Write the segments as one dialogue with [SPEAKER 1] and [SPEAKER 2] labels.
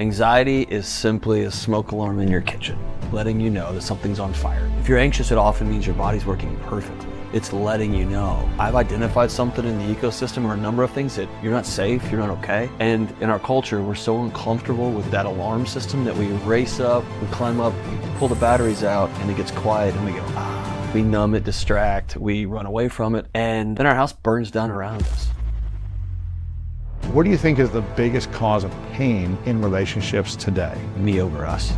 [SPEAKER 1] Anxiety is simply a smoke alarm in your kitchen, letting you know that something's on fire. If you're anxious, it often means your body's working perfectly. It's letting you know. I've identified something in the ecosystem or a number of things that you're not safe, you're not okay. And in our culture, we're so uncomfortable with that alarm system that we race up, we climb up, we pull the batteries out, and it gets quiet and we go, ah. We numb it, distract, we run away from it, and then our house burns down around us.
[SPEAKER 2] What do you think is the biggest cause of pain in relationships today?
[SPEAKER 1] Me over us.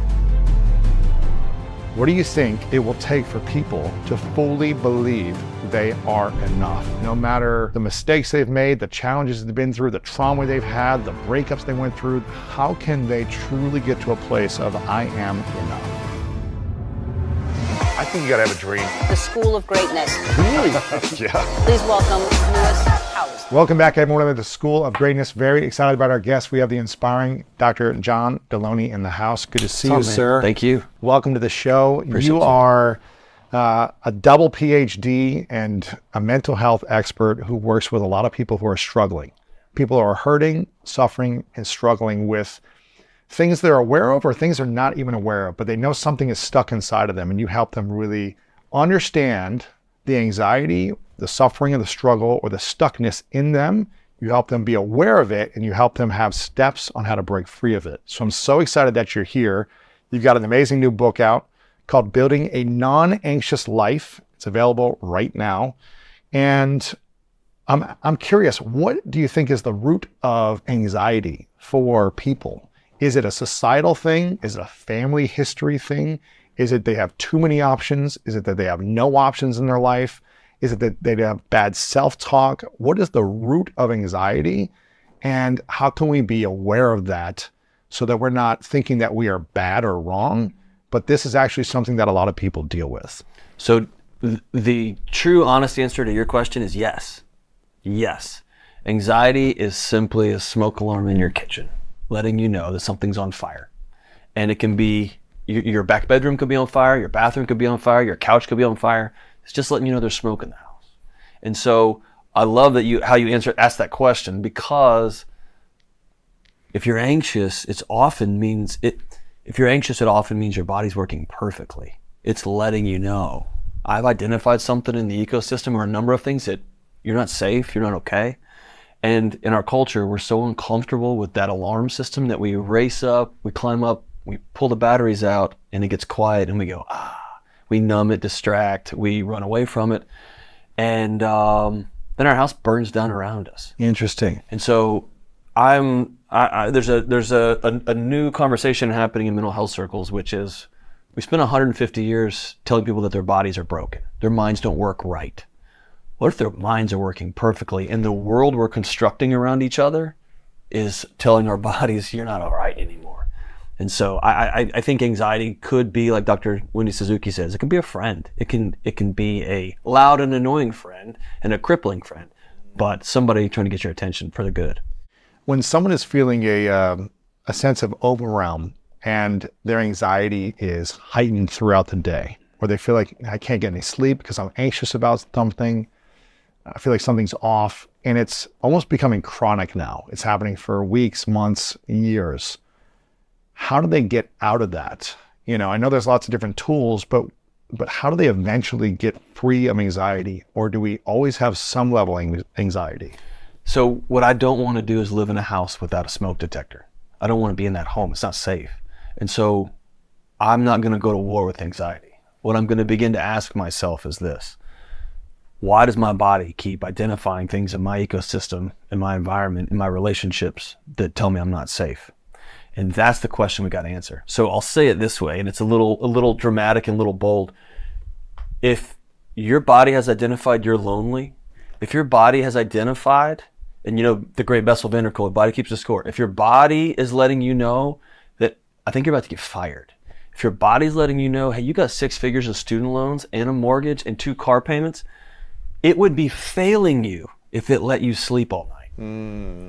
[SPEAKER 2] What do you think it will take for people to fully believe they are enough? No matter the mistakes they've made, the challenges they've been through, the trauma they've had, the breakups they went through, how can they truly get to a place of I am enough? I think you gotta have a dream.
[SPEAKER 3] The School of Greatness.
[SPEAKER 2] Really? Yeah.
[SPEAKER 3] Please welcome Lewis Howes.
[SPEAKER 2] Welcome back, everyone, to the School of Greatness. Very excited about our guest. We have the inspiring Dr. John Delony in the house. Good to see you, sir.
[SPEAKER 1] Thank you.
[SPEAKER 2] Welcome to the show.
[SPEAKER 1] Appreciate
[SPEAKER 2] you are a double PhD and a mental health expert who works with a lot of people who are struggling. People who are hurting, suffering, and struggling with things they're aware of or things they're not even aware of, but they know something is stuck inside of them, and you help them really understand the anxiety, the suffering, and the struggle, or the stuckness in them. You help them be aware of it, and you help them have steps on how to break free of it. So I'm so excited that you're here. You've got an amazing new book out called Building a Non-Anxious Life. It's available right now. And I'm curious, what do you think is the root of anxiety for people? Is it a societal thing? Is it a family history thing? Is it they have too many options? Is it that they have no options in their life? Is it that they have bad self-talk? What is the root of anxiety? And how can we be aware of that so that we're not thinking that we are bad or wrong, but this is actually something that a lot of people deal with?
[SPEAKER 1] So the true honest answer to your question is yes. Yes. Anxiety is simply a smoke alarm in your kitchen, letting you know that something's on fire. And it can be, your back bedroom could be on fire, your bathroom could be on fire, your couch could be on fire. It's just letting you know there's smoke in the house. And so I love that how you ask that question, because if you're anxious, it often means your body's working perfectly. It's letting you know. I've identified something in the ecosystem or a number of things that you're not safe, you're not okay. And in our culture, we're so uncomfortable with that alarm system that we race up, we climb up, we pull the batteries out, and it gets quiet, and we go, ah. We numb it, distract, we run away from it, and then our house burns down around us.
[SPEAKER 2] Interesting.
[SPEAKER 1] And so there's a new conversation happening in mental health circles, which is we spent 150 years telling people that their bodies are broken, their minds don't work right. What if their minds are working perfectly, and the world we're constructing around each other is telling our bodies, you're not all right anymore? And so I think anxiety could be, like Dr. Wendy Suzuki says, it can be a friend. It can be a loud and annoying friend and a crippling friend, but somebody trying to get your attention for the good.
[SPEAKER 2] When someone is feeling a sense of overwhelm and their anxiety is heightened throughout the day, or they feel like I can't get any sleep because I'm anxious about something, I feel like something's off, and it's almost becoming chronic now. It's happening for weeks, months, years. How do they get out of that? You know, I know there's lots of different tools, but how do they eventually get free of anxiety? Or do we always have some level of anxiety?
[SPEAKER 1] So what I don't want to do is live in a house without a smoke detector. I don't want to be in that home. It's not safe. And so I'm not going to go to war with anxiety. What I'm going to begin to ask myself is this: why does my body keep identifying things in my ecosystem, in my environment, in my relationships that tell me I'm not safe? And that's the question we got to answer. So I'll say it this way, and it's a little dramatic and a little bold. If your body has identified you're lonely, if your body has identified, and you know the great Bessel van der Kolk, body keeps the score. If your body is letting you know that I think you're about to get fired, if your body's letting you know, hey, you got 6 figures of student loans and a mortgage and 2 car payments, it would be failing you if it let you sleep all night.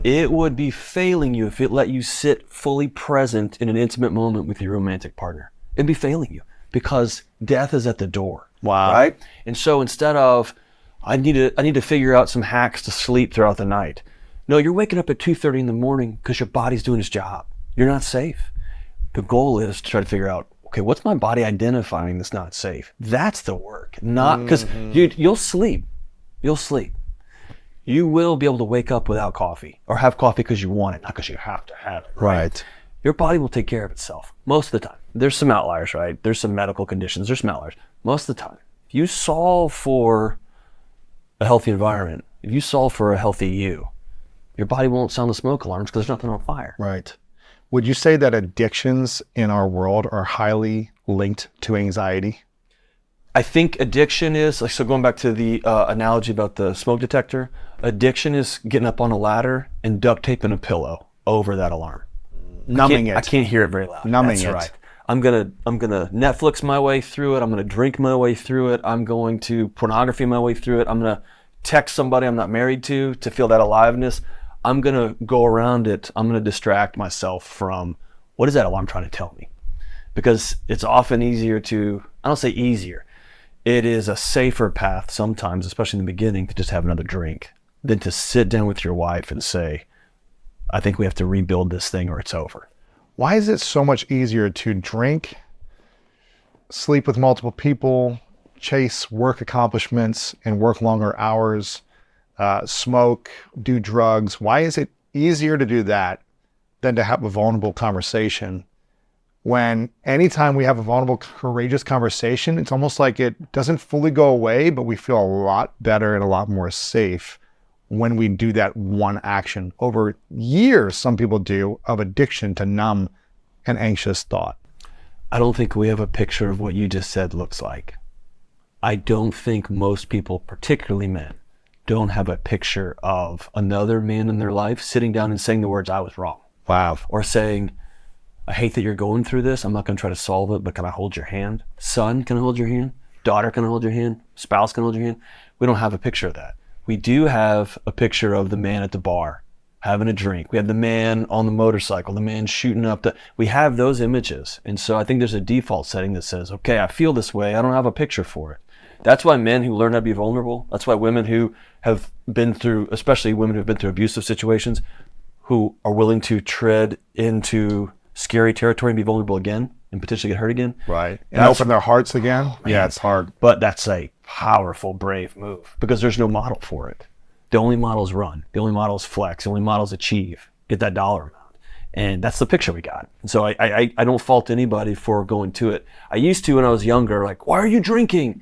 [SPEAKER 1] It would be failing you if it let you sit fully present in an intimate moment with your romantic partner. It'd be failing you because death is at the door.
[SPEAKER 2] Wow.
[SPEAKER 1] Right? And so instead of, I need to figure out some hacks to sleep throughout the night. No, you're waking up at 2:30 in the morning because your body's doing its job. You're not safe. The goal is to try to figure out, okay, what's my body identifying that's not safe? That's the work. Not because you'll sleep. You'll sleep. You will be able to wake up without coffee or have coffee because you want it, not because you have to have it.
[SPEAKER 2] Right.
[SPEAKER 1] Your body will take care of itself most of the time. There's some outliers, right? There's some medical conditions. There's some outliers. Most of the time, if you solve for a healthy environment, if you solve for a healthy you, your body won't sound the smoke alarms because there's nothing on fire.
[SPEAKER 2] Right. Would you say that addictions in our world are highly linked to anxiety?
[SPEAKER 1] I think addiction is, like, so going back to the analogy about the smoke detector, addiction is getting up on a ladder and duct taping a pillow over that alarm.
[SPEAKER 2] Numbing it.
[SPEAKER 1] I can't hear it very loud.
[SPEAKER 2] Numbing
[SPEAKER 1] That's
[SPEAKER 2] it.
[SPEAKER 1] right. I'm gonna Netflix my way through it. I'm gonna drink my way through it. I'm going to pornography my way through it. I'm gonna text somebody I'm not married to feel that aliveness. I'm gonna go around it. I'm gonna distract myself from what is that alarm trying to tell me? Because it's often easier to, I don't say easier, it is a safer path sometimes, especially in the beginning, to just have another drink than to sit down with your wife and say, I think we have to rebuild this thing or it's over.
[SPEAKER 2] Why is it so much easier to drink, sleep with multiple people, chase work accomplishments and work longer hours, smoke, do drugs? Why is it easier to do that than to have a vulnerable conversation? When anytime we have a vulnerable, courageous conversation, it's almost like it doesn't fully go away, but we feel a lot better and a lot more safe when we do that one action over years, some people do, of addiction to numb an anxious thought.
[SPEAKER 1] I don't think we have a picture of what you just said looks like. I don't think most people, particularly men, don't have a picture of another man in their life sitting down and saying the words, I was wrong.
[SPEAKER 2] Wow.
[SPEAKER 1] Or saying, I hate that you're going through this. I'm not going to try to solve it, but can I hold your hand? Son, can I hold your hand? Daughter, can I hold your hand? Spouse, can I hold your hand? We don't have a picture of that. We do have a picture of the man at the bar having a drink. We have the man on the motorcycle, the man shooting up we have those images. And so I think there's a default setting that says, okay, I feel this way. I don't have a picture for it. That's why men who learn how to be vulnerable, that's why women who have been through, especially women who have been through abusive situations, who are willing to tread into scary territory and be vulnerable again and potentially get hurt again.
[SPEAKER 2] Right. And open their hearts again. Yeah, it's hard.
[SPEAKER 1] But that's a powerful, brave move because there's no model for it. The only model is run. The only model is flex. The only model is achieve. Get that dollar amount. And that's the picture we got. And so I don't fault anybody for going to it. I used to when I was younger, like, why are you drinking?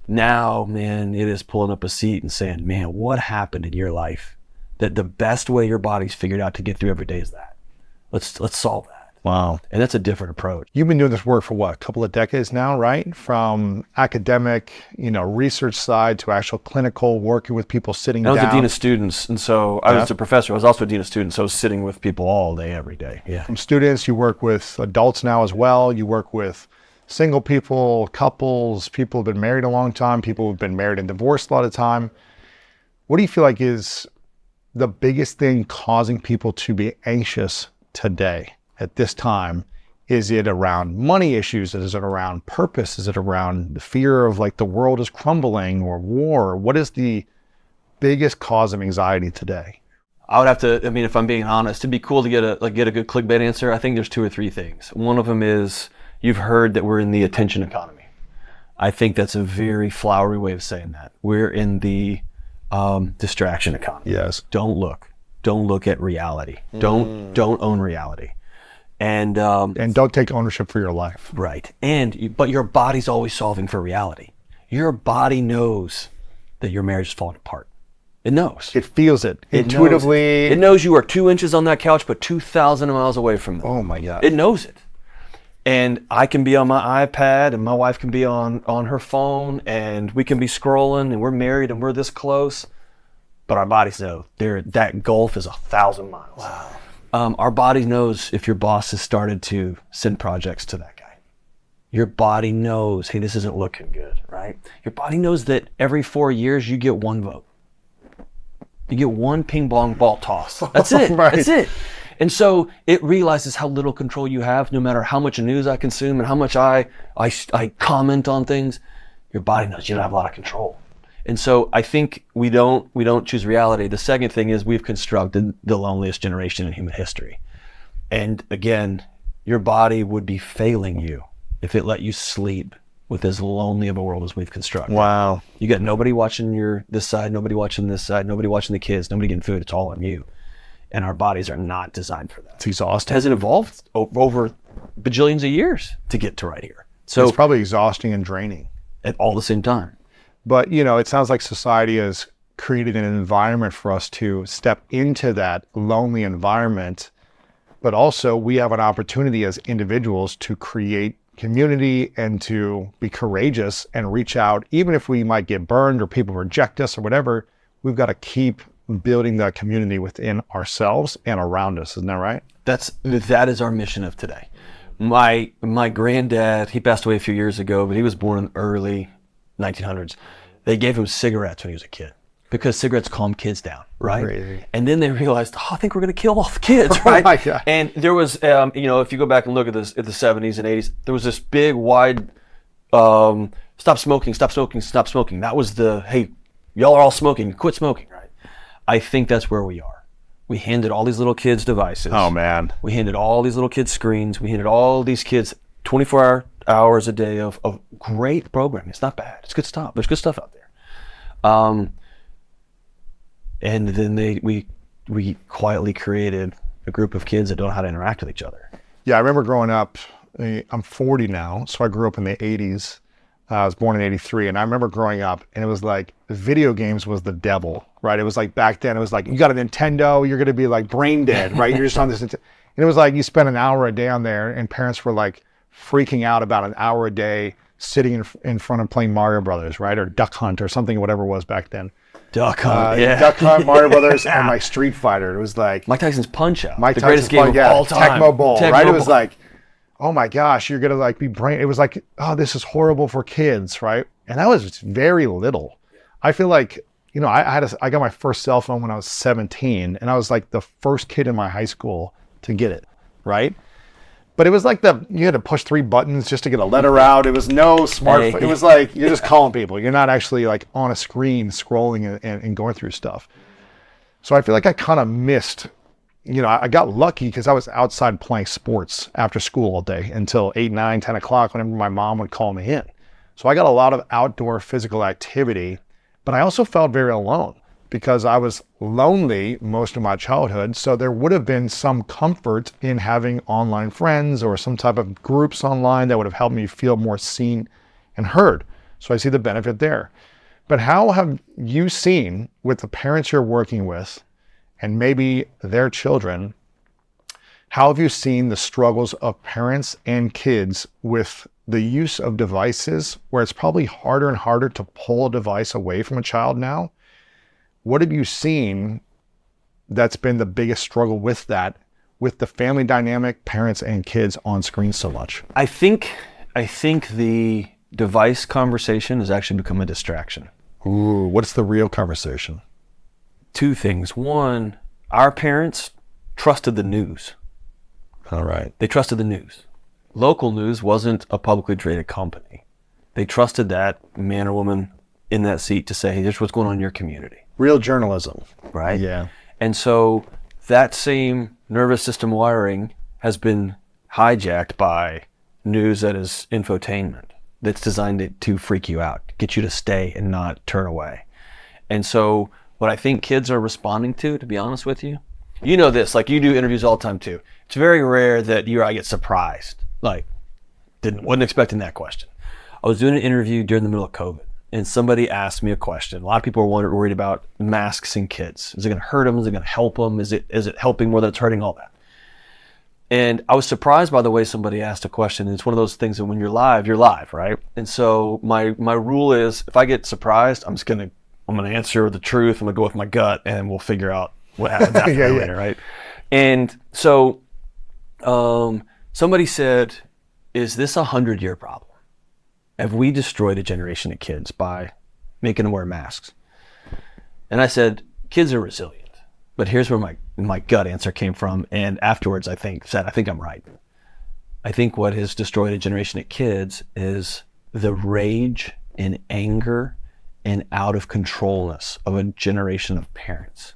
[SPEAKER 1] Now, man, it is pulling up a seat and saying, man, what happened in your life that the best way your body's figured out to get through every day is that? Let's solve that.
[SPEAKER 2] Wow.
[SPEAKER 1] And that's a different approach.
[SPEAKER 2] You've been doing this work for what, a couple of decades now, right? From academic, research side to actual clinical, working with people sitting down.
[SPEAKER 1] I was a dean of students, and so I was a professor. I was also a dean of students, so I was sitting with people all day, every day. Yeah.
[SPEAKER 2] From students, you work with adults now as well. You work with single people, couples, people who've been married a long time, people who've been married and divorced a lot of time. What do you feel like is the biggest thing causing people to be anxious today at this time? Is it around money issues? Is it around purpose? Is it around the fear of like the world is crumbling or war? What is the biggest cause of anxiety today?
[SPEAKER 1] I would have to, if I'm being honest, it'd be cool to get a good clickbait answer. I think there's two or three things. One of them is you've heard that we're in the attention economy. I think that's a very flowery way of saying that. We're in the distraction economy.
[SPEAKER 2] Yes.
[SPEAKER 1] Don't look at reality. Don't own reality. And
[SPEAKER 2] don't take ownership for your life.
[SPEAKER 1] Right. But your body's always solving for reality. Your body knows that your marriage is falling apart. It knows.
[SPEAKER 2] It feels it intuitively.
[SPEAKER 1] It knows you are 2 inches on that couch, but 2,000 miles away from them.
[SPEAKER 2] Oh my God.
[SPEAKER 1] It knows it. And I can be on my iPad and my wife can be on her phone and we can be scrolling and we're married and we're this close. But our bodies know that gulf is 1,000 miles. Wow. Our body knows if your boss has started to send projects to that guy. Your body knows, hey, this isn't looking good, right? Your body knows that every 4 years you get one vote. You get one ping pong ball toss. That's it.
[SPEAKER 2] Right.
[SPEAKER 1] That's it. And so it realizes how little control you have, no matter how much news I consume and how much I comment on things. Your body knows you don't have a lot of control. And so I think we don't choose reality. The second thing is we've constructed the loneliest generation in human history. And again, your body would be failing you if it let you sleep with as lonely of a world as we've constructed.
[SPEAKER 2] Wow.
[SPEAKER 1] You got nobody watching this side, nobody watching this side, nobody watching the kids, nobody getting food. It's all on you. And our bodies are not designed for that.
[SPEAKER 2] It's exhausting.
[SPEAKER 1] Has it evolved over bajillions of years to get to right here? So
[SPEAKER 2] It's probably exhausting and draining.
[SPEAKER 1] at all the same time.
[SPEAKER 2] But, you know, it sounds like society has created an environment for us to step into that lonely environment. But also we have an opportunity as individuals to create community and to be courageous and reach out. Even if we might get burned or people reject us or whatever, we've got to keep building that community within ourselves and around us. Isn't that right?
[SPEAKER 1] That is our mission of today. My granddad, he passed away a few years ago, but he was born in the early 1900s. They gave him cigarettes when he was a kid because cigarettes calm kids down, right?
[SPEAKER 2] Crazy.
[SPEAKER 1] And then they realized, I think we're going to kill all the kids, right?
[SPEAKER 2] my God.
[SPEAKER 1] And there was, if you go back and look at this at the 70s and 80s, there was this big, wide, stop smoking, stop smoking, stop smoking. That was hey, y'all are all smoking, quit smoking, right? I think that's where we are. We handed all these little kids devices.
[SPEAKER 2] Oh, man.
[SPEAKER 1] We handed all these little kids screens. We handed all these kids 24 hours a day of great programming. It's not bad. It's good stuff. There's good stuff out there. And then we quietly created a group of kids that don't know how to interact with each other.
[SPEAKER 2] Yeah, I remember growing up. I'm 40 now, so I grew up in the 80s. I was born in 83, and I remember growing up, and it was like video games was the devil, right? It was like back then, it was like, you got a Nintendo, you're going to be like brain dead, right? You're just on this. And it was like you spent an hour a day on there, and parents were like freaking out about an hour a day sitting in front of playing Mario Brothers, right? Or Duck Hunt or something, whatever it was back then.
[SPEAKER 1] Duck Hunt, yeah.
[SPEAKER 2] Duck Hunt, Mario Brothers, and like Street Fighter. It was like
[SPEAKER 1] Mike Tyson's Punch-Out,
[SPEAKER 2] Mike
[SPEAKER 1] the
[SPEAKER 2] Tyson's
[SPEAKER 1] greatest game of all time.
[SPEAKER 2] Tecmo Bowl, right?
[SPEAKER 1] Tecmo
[SPEAKER 2] It was
[SPEAKER 1] Bowl.
[SPEAKER 2] like, oh my gosh, you're gonna like be brain. It was like, oh, this is horrible for kids, right? And that was very little. I feel like, you know, I got my first cell phone when I was 17, and I was like the first kid in my high school to get it, right? But it was like you had to push 3 buttons just to get a letter out. It was no smartphone. It was like you're just calling people. You're not actually like on a screen scrolling and going through stuff. So I feel like I kind of missed. You know, I got lucky because I was outside playing sports after school all day until 8, 9, 10 o'clock whenever my mom would call me in. So I got a lot of outdoor physical activity, but I also felt very alone because I was lonely most of my childhood. So there would have been some comfort in having online friends or some type of groups online that would have helped me feel more seen and heard. So I see the benefit there. But how have you seen with the parents you're working with and maybe their children, how have you seen the struggles of parents and kids with the use of devices where it's probably harder and harder to pull a device away from a child now? What have you seen that's been the biggest struggle with that, with the family dynamic, parents and kids on screen so much?
[SPEAKER 1] I think the device conversation has actually become a distraction.
[SPEAKER 2] Ooh, what's the real conversation?
[SPEAKER 1] 2 things. One, our parents trusted the news.
[SPEAKER 2] All right.
[SPEAKER 1] They trusted the news. Local news wasn't a publicly traded company. They trusted that man or woman in that seat to say, hey, here's what's going on in your community.
[SPEAKER 2] Real journalism.
[SPEAKER 1] Right?
[SPEAKER 2] Yeah.
[SPEAKER 1] And so that same nervous system wiring has been hijacked by news that is infotainment, that's designed to freak you out, get you to stay and not turn away. And so what I think kids are responding to be honest with you, you know this, like you do interviews all the time too. It's very rare that you or I get surprised. Like, wasn't expecting that question. I was doing an interview during the middle of COVID, and somebody asked me a question. A lot of people are worried about masks and kids. Is it going to hurt them? Is it going to help them? Is it helping more than it's hurting? All that. And I was surprised by the way somebody asked a question. And it's one of those things that when you're live, right? And so my rule is, if I get surprised, I'm going to answer the truth. I'm going to go with my gut, and we'll figure out what happens after later, right? And so somebody said, is this a 100-year problem? Have we destroyed a generation of kids by making them wear masks? And I said, kids are resilient. But here's where my gut answer came from. And afterwards, I think I'm right. I think what has destroyed a generation of kids is the rage and anger and out of controlness of a generation of parents.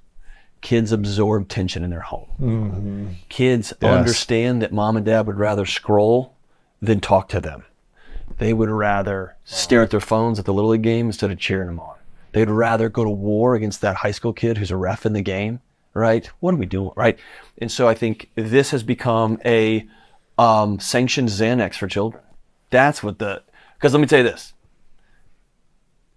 [SPEAKER 1] kids absorb tension in their home. Kids
[SPEAKER 2] Yes.
[SPEAKER 1] understand that mom and dad would rather scroll than talk to them. They would rather stare at their phones at the Little League game instead of cheering them on. They'd rather go to war against that high school kid who's a ref in the game, right? What are we doing, right? And so I think this has become a sanctioned Xanax for children. That's what because let me tell you this.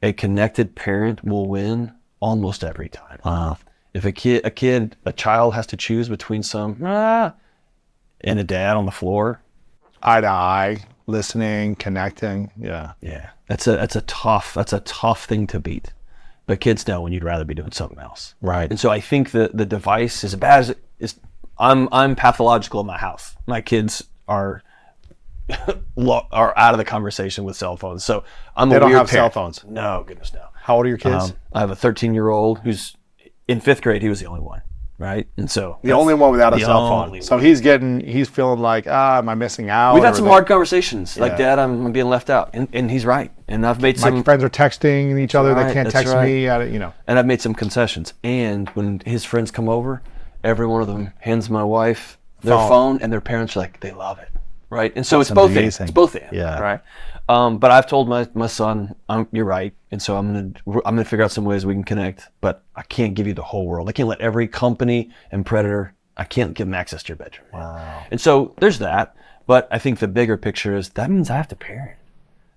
[SPEAKER 1] A connected parent will win almost every time.
[SPEAKER 2] Wow.
[SPEAKER 1] If a child has to choose between and a dad on the floor,
[SPEAKER 2] Eye to eye, listening, connecting. Yeah.
[SPEAKER 1] yeah, that's a tough thing to beat. But kids know when you'd rather be doing something else.
[SPEAKER 2] Right.
[SPEAKER 1] And so I think the device, as bad as it is, I'm pathological in my house. My kids are out of the conversation with cell phones. So I'm
[SPEAKER 2] They
[SPEAKER 1] a
[SPEAKER 2] don't
[SPEAKER 1] weird
[SPEAKER 2] have cell
[SPEAKER 1] parent.
[SPEAKER 2] phones.
[SPEAKER 1] No, goodness no.
[SPEAKER 2] How old are your kids?
[SPEAKER 1] I have a 13-year-old who's in 5th grade. He was the only one, right? And so
[SPEAKER 2] the only one without a
[SPEAKER 1] the
[SPEAKER 2] cell
[SPEAKER 1] only
[SPEAKER 2] phone. So he's feeling like, am I missing out?
[SPEAKER 1] we've had
[SPEAKER 2] Or
[SPEAKER 1] some
[SPEAKER 2] they-
[SPEAKER 1] hard conversations. Like,
[SPEAKER 2] Yeah.
[SPEAKER 1] Dad, I'm being left out, and he's right. And I've made
[SPEAKER 2] My
[SPEAKER 1] some
[SPEAKER 2] friends are texting each other.
[SPEAKER 1] right,
[SPEAKER 2] They can't
[SPEAKER 1] that's
[SPEAKER 2] text
[SPEAKER 1] right.
[SPEAKER 2] me.
[SPEAKER 1] and I've made some concessions. And when his friends come over, every one of them hands my wife their phone, and their parents are like, they love it, right? And so
[SPEAKER 2] That's
[SPEAKER 1] it's both
[SPEAKER 2] amazing.
[SPEAKER 1] ends. It's both ends,
[SPEAKER 2] Yeah.
[SPEAKER 1] right? But I've told my son, you're right, and so I'm gonna figure out some ways we can connect. But I can't give you the whole world. I can't let every company and predator. I can't give them access to your bedroom.
[SPEAKER 2] Wow.
[SPEAKER 1] And so there's that. But I think the bigger picture is that means I have to parent.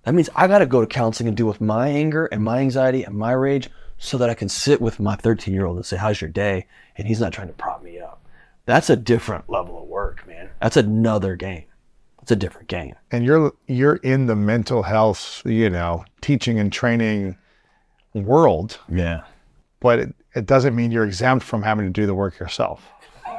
[SPEAKER 1] That means I got to go to counseling and deal with my anger and my anxiety and my rage so that I can sit with my 13-year-old and say, how's your day? And he's not trying to prop me up. That's a different level of work, man. That's another game. It's a different game.
[SPEAKER 2] And you're in the mental health, teaching and training world,
[SPEAKER 1] Yeah.
[SPEAKER 2] but it doesn't mean you're exempt from having to do the work yourself.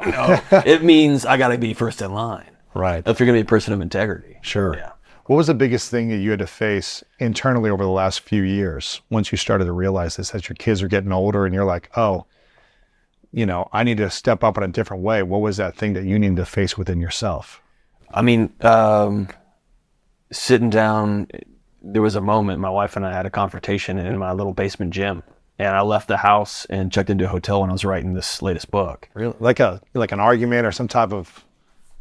[SPEAKER 1] No, it means I got to be first in line.
[SPEAKER 2] Right.
[SPEAKER 1] If you're going to be a person of integrity.
[SPEAKER 2] Sure.
[SPEAKER 1] Yeah.
[SPEAKER 2] What was the biggest thing that you had to face internally over the last few years once you started to realize this as your kids are getting older and you're like, I need to step up in a different way? What was that thing that you needed to face within yourself?
[SPEAKER 1] I mean, sitting down, there was a moment my wife and I had a confrontation in my little basement gym, and I left the house and checked into a hotel when I was writing this latest book.
[SPEAKER 2] Really? Like an argument or some type of...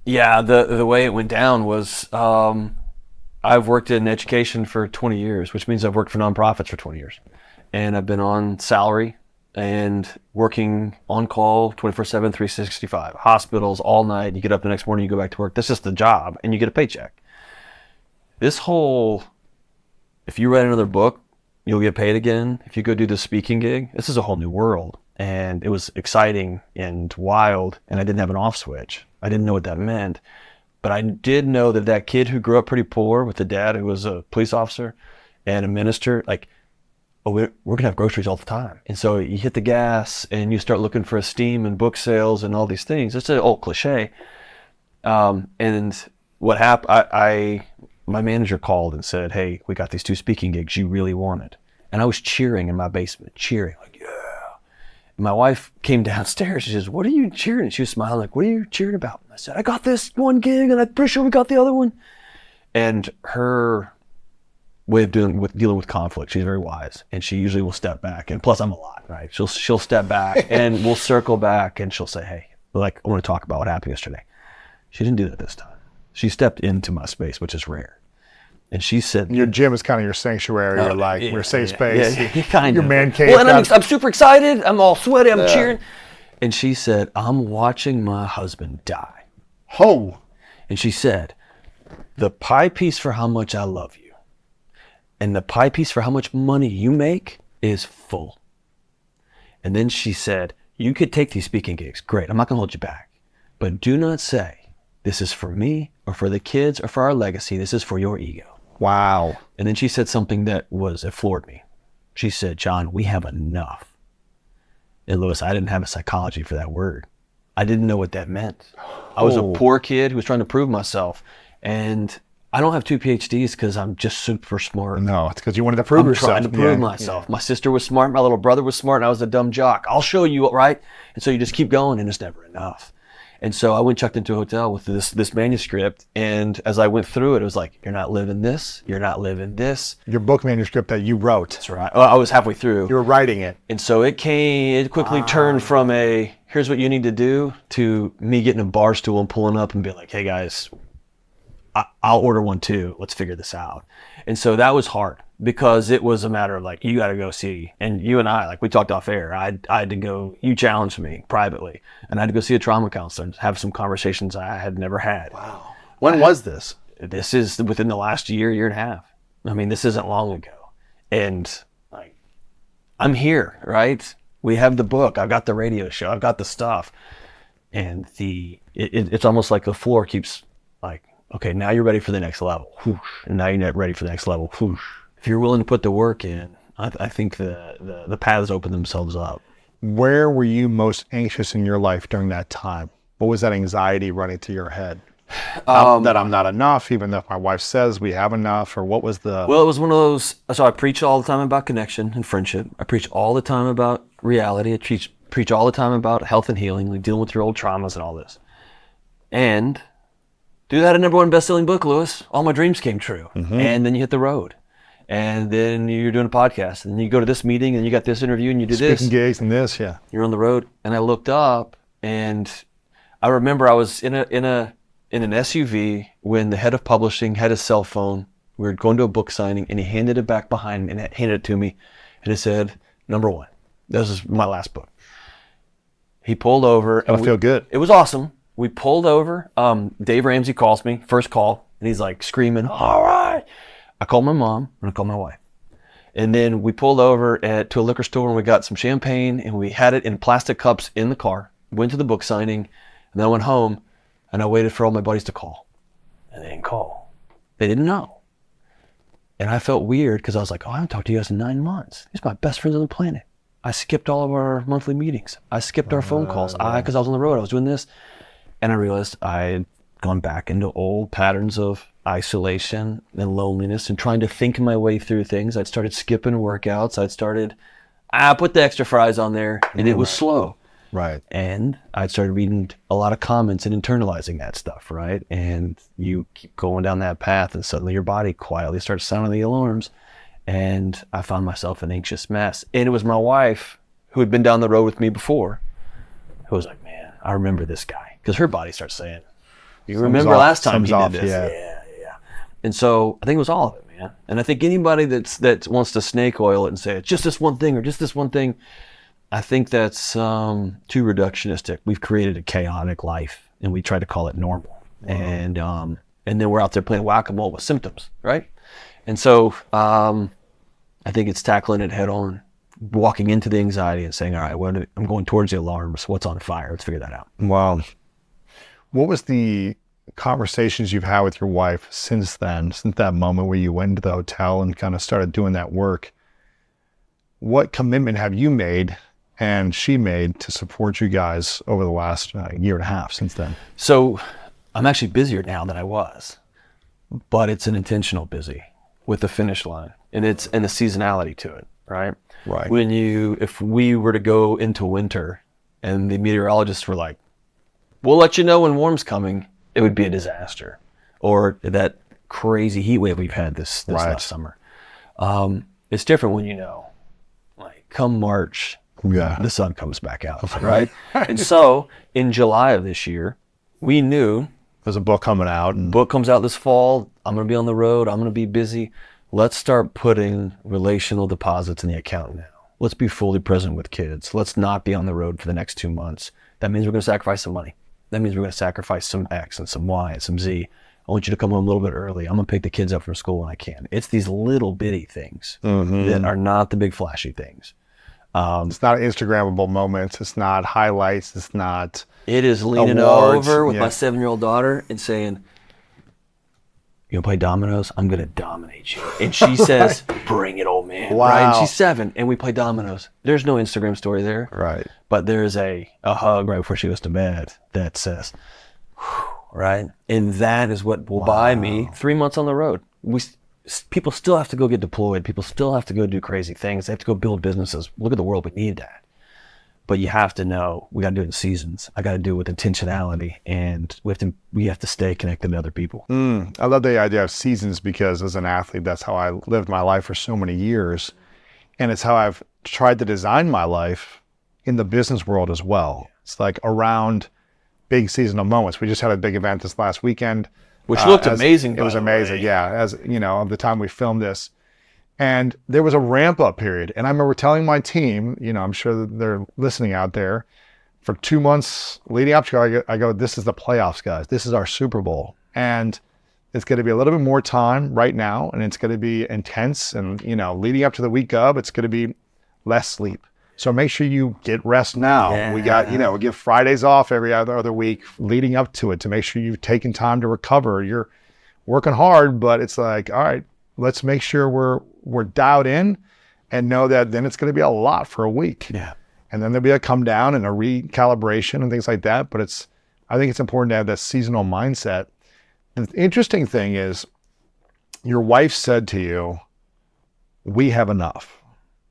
[SPEAKER 1] Yeah, the way it went down was I've worked in education for 20 years, which means I've worked for nonprofits for 20 years. And I've been on salary and working on call 24/7, 365, hospitals all night. You get up the next morning, you go back to work. That's just the job, and you get a paycheck. If you write another book, you'll get paid again. If you go do the speaking gig, this is a whole new world. And it was exciting and wild, and I didn't have an off switch. I didn't know what that meant. But I did know that kid who grew up pretty poor with a dad who was a police officer and a minister, we're going to have groceries all the time. And so you hit the gas and you start looking for esteem and book sales and all these things. It's an old cliche. And what happened, my manager called and said, hey, we got these 2 speaking gigs you really wanted. And I was cheering in my basement, cheering like, yeah. And my wife came downstairs. She says, what are you cheering? And she was smiling like, what are you cheering about? And I said, I got this one gig and I'm pretty sure we got the other one. And her way of dealing with conflict, she's very wise, and she usually will step back. And plus I'm a lot, right? She'll step back and we'll circle back and she'll say, hey, I want to talk about what happened yesterday. She didn't do that this time. She stepped into my space, which is rare. And she said,
[SPEAKER 2] Your gym is kind of your sanctuary. You're like, we're safe space.
[SPEAKER 1] Yeah, kind
[SPEAKER 2] your
[SPEAKER 1] of.
[SPEAKER 2] man cave.
[SPEAKER 1] Well, and I'm super excited. I'm all sweaty. I'm cheering. And she said, I'm watching my husband die.
[SPEAKER 2] Oh.
[SPEAKER 1] And she said, the pie piece for how much I love you and the pie piece for how much money you make is full. And then she said, you could take these speaking gigs. Great. I'm not going to hold you back. But do not say this is for me or for the kids or for our legacy. This is for your ego.
[SPEAKER 2] Wow.
[SPEAKER 1] And then she said something that floored me. She said, John, we have enough. And Louis, I didn't have a psychology for that word. I didn't know what that meant. I was a poor kid who was trying to prove myself. And I don't have 2 PhDs because I'm just super smart.
[SPEAKER 2] No, it's because you wanted to prove
[SPEAKER 1] I'm
[SPEAKER 2] yourself.
[SPEAKER 1] trying to prove myself. Yeah. My sister was smart. My little brother was smart. And I was a dumb jock. I'll show you, right? And so you just keep going and it's never enough. And so I went checked into a hotel with this manuscript, and as I went through it, it was like, you're not living this, you're not living this.
[SPEAKER 2] Your book manuscript that you wrote.
[SPEAKER 1] That's right. Well, I was halfway through.
[SPEAKER 2] You were writing it.
[SPEAKER 1] And so it quickly turned from a, here's what you need to do, to me getting a bar stool and pulling up and being like, hey guys, I'll order one too. Let's figure this out. And so that was hard because it was a matter of like, you got to go see. And you and I, like we talked off air, I had to go, you challenged me privately, and I had to go see a trauma counselor and have some conversations I had never had.
[SPEAKER 2] Wow. When was this?
[SPEAKER 1] This is within the last year and a half. I mean, this isn't long ago. And like, I'm here, right? We have the book. I've got the radio show. I've got the stuff. And it's almost like the floor keeps like, okay, now you're ready for the next level. Whoosh. And now you're not ready for the next level. Whoosh. If you're willing to put the work in, I think the paths open themselves up.
[SPEAKER 2] Where were you most anxious in your life during that time? What was that anxiety running through your head? That I'm not enough, even if my wife says we have enough, or what was the...
[SPEAKER 1] Well, it was one of those, so I preach all the time about connection and friendship. I preach all the time about reality. I preach all the time about health and healing, like dealing with your old traumas and all this. And do that a #1 best-selling book, Lewis. All my dreams came true. And then you hit the road. And then you're doing a podcast. And then you go to this meeting and you got this interview and you do this.
[SPEAKER 2] Speaking gigs and this, yeah.
[SPEAKER 1] You're on the road. And I looked up and I remember I was in an SUV when the head of publishing had his cell phone. We were going to a book signing and he handed it back behind me and handed it to me. And it said, #1. This is my last book. He pulled over.
[SPEAKER 2] I feel good.
[SPEAKER 1] It was awesome. We pulled over. Dave Ramsey calls me, first call, and he's like screaming, all right. I called my mom and I called my wife. And then we pulled over to a liquor store and we got some champagne and we had it in plastic cups in the car. Went to the book signing and then I went home and I waited for all my buddies to call. And they didn't call. They didn't know. And I felt weird because I was like, oh, I haven't talked to you guys in 9 months. These are my best friends on the planet. I skipped all of our monthly meetings. I skipped our phone calls because I was on the road. I was doing this. And I realized I had gone back into old patterns of isolation and loneliness and trying to think my way through things. I'd started skipping workouts. I put the extra fries on there, and it was slow.
[SPEAKER 2] Right.
[SPEAKER 1] And I'd started reading a lot of comments and internalizing that stuff, right? And you keep going down that path, and suddenly your body quietly starts sounding the alarms. And I found myself an anxious mess. And it was my wife, who had been down the road with me before, who was like, man, I remember this guy. Because her body starts saying, you remember last time he did this? Yeah. And so I think it was all of it, man. And I think anybody that wants to snake oil it and say, it's just this one thing or just this one thing, I think that's too reductionistic. We've created a chaotic life and we try to call it normal. Wow. And then we're out there playing whack-a-mole with symptoms, right? And so I think it's tackling it head on, walking into the anxiety and saying, all right, I'm going towards the alarms. What's on fire? Let's figure that out.
[SPEAKER 2] Wow. What was the conversations you've had with your wife since then, since that moment where you went into the hotel and kind of started doing that work? What commitment have you made and she made to support you guys over the last year and a half since then?
[SPEAKER 1] So I'm actually busier now than I was, but it's an intentional busy with the finish line and a seasonality to it, right?
[SPEAKER 2] Right.
[SPEAKER 1] If we were to go into winter and the meteorologists were like, we'll let you know when warm's coming, it would be a disaster. Or that crazy heat wave we've had this last summer. It's different when you know, like come March, the sun comes back out, right? And so in July of this year, we knew
[SPEAKER 2] there's a book coming out.
[SPEAKER 1] Book comes out this fall. I'm going to be on the road. I'm going to be busy. Let's start putting relational deposits in the account now. Let's be fully present with kids. Let's not be on the road for the next 2 months. That means we're going to sacrifice some money. That means we're going to sacrifice some X and some Y and some Z. I want you to come home a little bit early. I'm going to pick the kids up from school when I can. It's these little bitty things that are not the big flashy things.
[SPEAKER 2] It's not Instagrammable moments. It's not highlights. It's not
[SPEAKER 1] It is leaning
[SPEAKER 2] awards.
[SPEAKER 1] over with my 7-year-old daughter and saying, you gonna play dominoes? I'm gonna dominate you. And she says, bring it, old man.
[SPEAKER 2] Wow.
[SPEAKER 1] Right? And she's 7 and we play dominoes. There's no Instagram story there.
[SPEAKER 2] Right.
[SPEAKER 1] But there's a hug right before she goes to bed that says, right? And that is what will buy me 3 months on the road. People still have to go get deployed. People still have to go do crazy things. They have to go build businesses. Look at the world. We need that. but you have to know we got to do it in seasons. I got to do it with intentionality, and we have to stay connected to other people.
[SPEAKER 2] I love the idea of seasons because as an athlete, that's how I lived my life for so many years. And it's how I've tried to design my life in the business world as well. It's like around big seasonal moments. We just had a big event this last weekend.
[SPEAKER 1] Which looked amazing.
[SPEAKER 2] It was amazing, yeah. As you know, of the time we filmed this. And there was a ramp up period. And I remember telling my team, you know, I'm sure that they're listening out there, for 2 months leading up to it, I go, this is the playoffs, guys. This is our Super Bowl. And it's going to be a little bit more time right now. And it's going to be intense. And, you know, leading up to the week of, it's going to be less sleep. So make sure you get rest now.
[SPEAKER 1] Yeah.
[SPEAKER 2] We got, you know, we give Fridays off every other week leading up to it to make sure you've taken time to recover. You're working hard, but it's like, all right, let's make sure we're dialed in and know that then it's going to be a lot for a week.
[SPEAKER 1] Yeah.
[SPEAKER 2] And then there'll be a come down and a recalibration and things like that. But I think it's important to have that seasonal mindset. The interesting thing is your wife said to you, we have enough.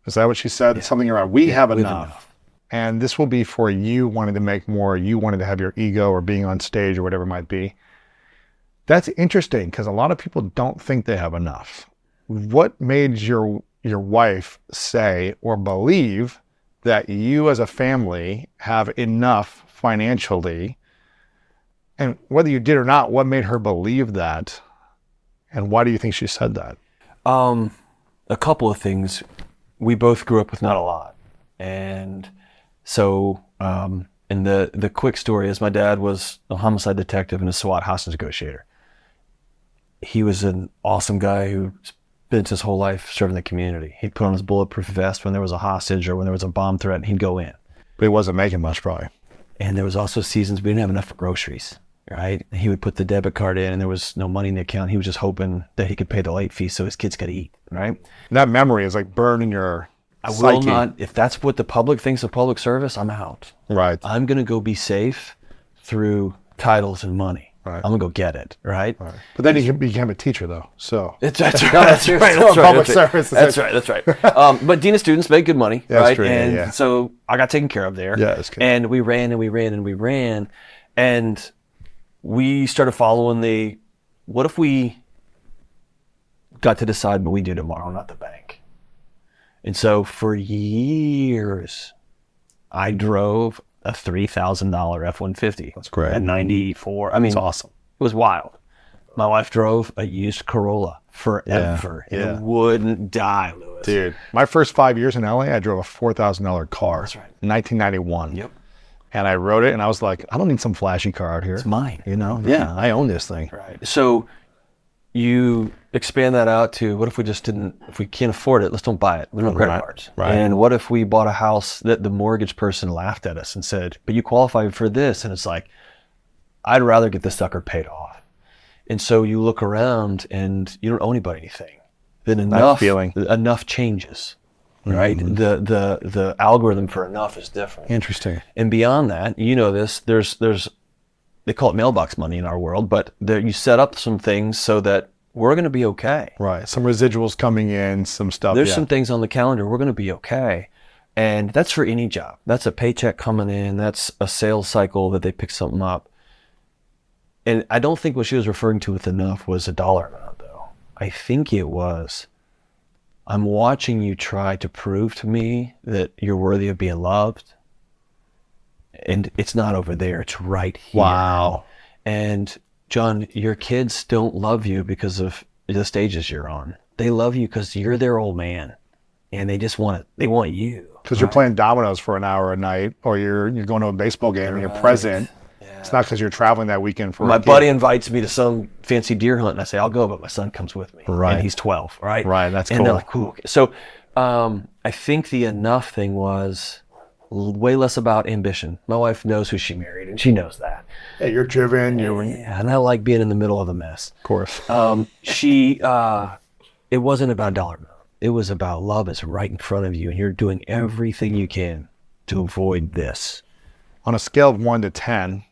[SPEAKER 2] Is that what she said?
[SPEAKER 1] Yeah.
[SPEAKER 2] Something around, we have
[SPEAKER 1] we have
[SPEAKER 2] enough.
[SPEAKER 1] enough.
[SPEAKER 2] And this will be for you wanting to make more, you wanting to have your ego or being on stage or whatever it might be. That's interesting because a lot of people don't think they have enough. What made your wife say or believe that you as a family have enough financially? And whether you did or not, what made her believe that? And why do you think she said that?
[SPEAKER 1] A couple of things. We both grew up with not a lot. And so, and the quick story is my dad was a homicide detective and a SWAT hostage negotiator. He was an awesome guy who spent his whole life serving the community. He'd put on his bulletproof vest when there was a hostage or when there was a bomb threat, and he'd go in.
[SPEAKER 2] But he wasn't making much, probably.
[SPEAKER 1] And there was also seasons we didn't have enough for groceries, right? He would put the debit card in and there was no money in the account. He was just hoping that he could pay the late fee so his kids could eat, right?
[SPEAKER 2] That memory is like burned in your
[SPEAKER 1] I will
[SPEAKER 2] psyche.
[SPEAKER 1] not, if that's what the public thinks of public service, I'm out.
[SPEAKER 2] Right.
[SPEAKER 1] I'm going to go be safe through titles and money.
[SPEAKER 2] Right.
[SPEAKER 1] I'm going to go get it, right?
[SPEAKER 2] Right. But then he became a teacher, though. So
[SPEAKER 1] That's right. That's right.
[SPEAKER 2] Public service.
[SPEAKER 1] That's right. That's right. But Dean of students make good money,
[SPEAKER 2] That's
[SPEAKER 1] right?
[SPEAKER 2] true,
[SPEAKER 1] and
[SPEAKER 2] yeah.
[SPEAKER 1] so I got taken care of there.
[SPEAKER 2] Yeah, that's good.
[SPEAKER 1] And we ran and we ran and we ran. And we started following what if we got to decide what we do tomorrow, not the bank? And so for years, I drove a $3,000 F-150.
[SPEAKER 2] That's great.
[SPEAKER 1] At 94. I mean,
[SPEAKER 2] It's awesome.
[SPEAKER 1] it was wild. My wife drove a used Corolla forever.
[SPEAKER 2] Yeah,
[SPEAKER 1] And
[SPEAKER 2] yeah.
[SPEAKER 1] it wouldn't die, Lewis.
[SPEAKER 2] Dude, my first 5 years in LA, I drove a $4,000 car.
[SPEAKER 1] That's right.
[SPEAKER 2] 1991.
[SPEAKER 1] Yep.
[SPEAKER 2] And I rode it, and I was like, I don't need some flashy car out here.
[SPEAKER 1] It's mine.
[SPEAKER 2] You know? Yeah, I own this thing.
[SPEAKER 1] Right. So you expand that out to what if if we can't afford it, let's don't buy it. We don't have credit
[SPEAKER 2] Right,
[SPEAKER 1] cards.
[SPEAKER 2] right.
[SPEAKER 1] And what if we bought a house that the mortgage person laughed at us and said, but you qualify for this? And it's like, I'd rather get this sucker paid off. And so you look around and you don't owe anybody anything. Then enough changes. Right?
[SPEAKER 2] Mm-hmm.
[SPEAKER 1] The algorithm for enough is different.
[SPEAKER 2] Interesting.
[SPEAKER 1] And beyond that, you know this, there's they call it mailbox money in our world, but you set up some things so that we're going to be okay.
[SPEAKER 2] Right. Some residuals coming in, some stuff.
[SPEAKER 1] There's
[SPEAKER 2] yeah.
[SPEAKER 1] some things on the calendar, we're going to be okay. And that's for any job. That's a paycheck coming in. That's a sales cycle that they pick something up. And I don't think what she was referring to with enough was a dollar amount, though. I think it was, I'm watching you try to prove to me that you're worthy of being loved. And it's not over there, it's right here.
[SPEAKER 2] Wow.
[SPEAKER 1] And John, your kids don't love you because of the stages you're on. They love you because you're their old man. And they just want you.
[SPEAKER 2] Because you're playing dominoes for an hour a night, or you're going to a baseball game and you're present.
[SPEAKER 1] Yeah.
[SPEAKER 2] It's not because you're traveling that weekend for
[SPEAKER 1] My
[SPEAKER 2] a gig.
[SPEAKER 1] buddy invites me to some fancy deer hunt, and I say, I'll go, but my son comes with me.
[SPEAKER 2] Right.
[SPEAKER 1] And he's 12, right?
[SPEAKER 2] Right, that's
[SPEAKER 1] and
[SPEAKER 2] cool.
[SPEAKER 1] they're like, cool. Okay. So I think the enough thing was way less about ambition. My wife knows who she married, and she knows that.
[SPEAKER 2] Yeah, you're driven.
[SPEAKER 1] Yeah, and I like being in the middle of the mess.
[SPEAKER 2] Of course.
[SPEAKER 1] It wasn't about a dollar amount. It was about love is right in front of you, and you're doing everything you can to avoid this.
[SPEAKER 2] On a scale of 1 to 10,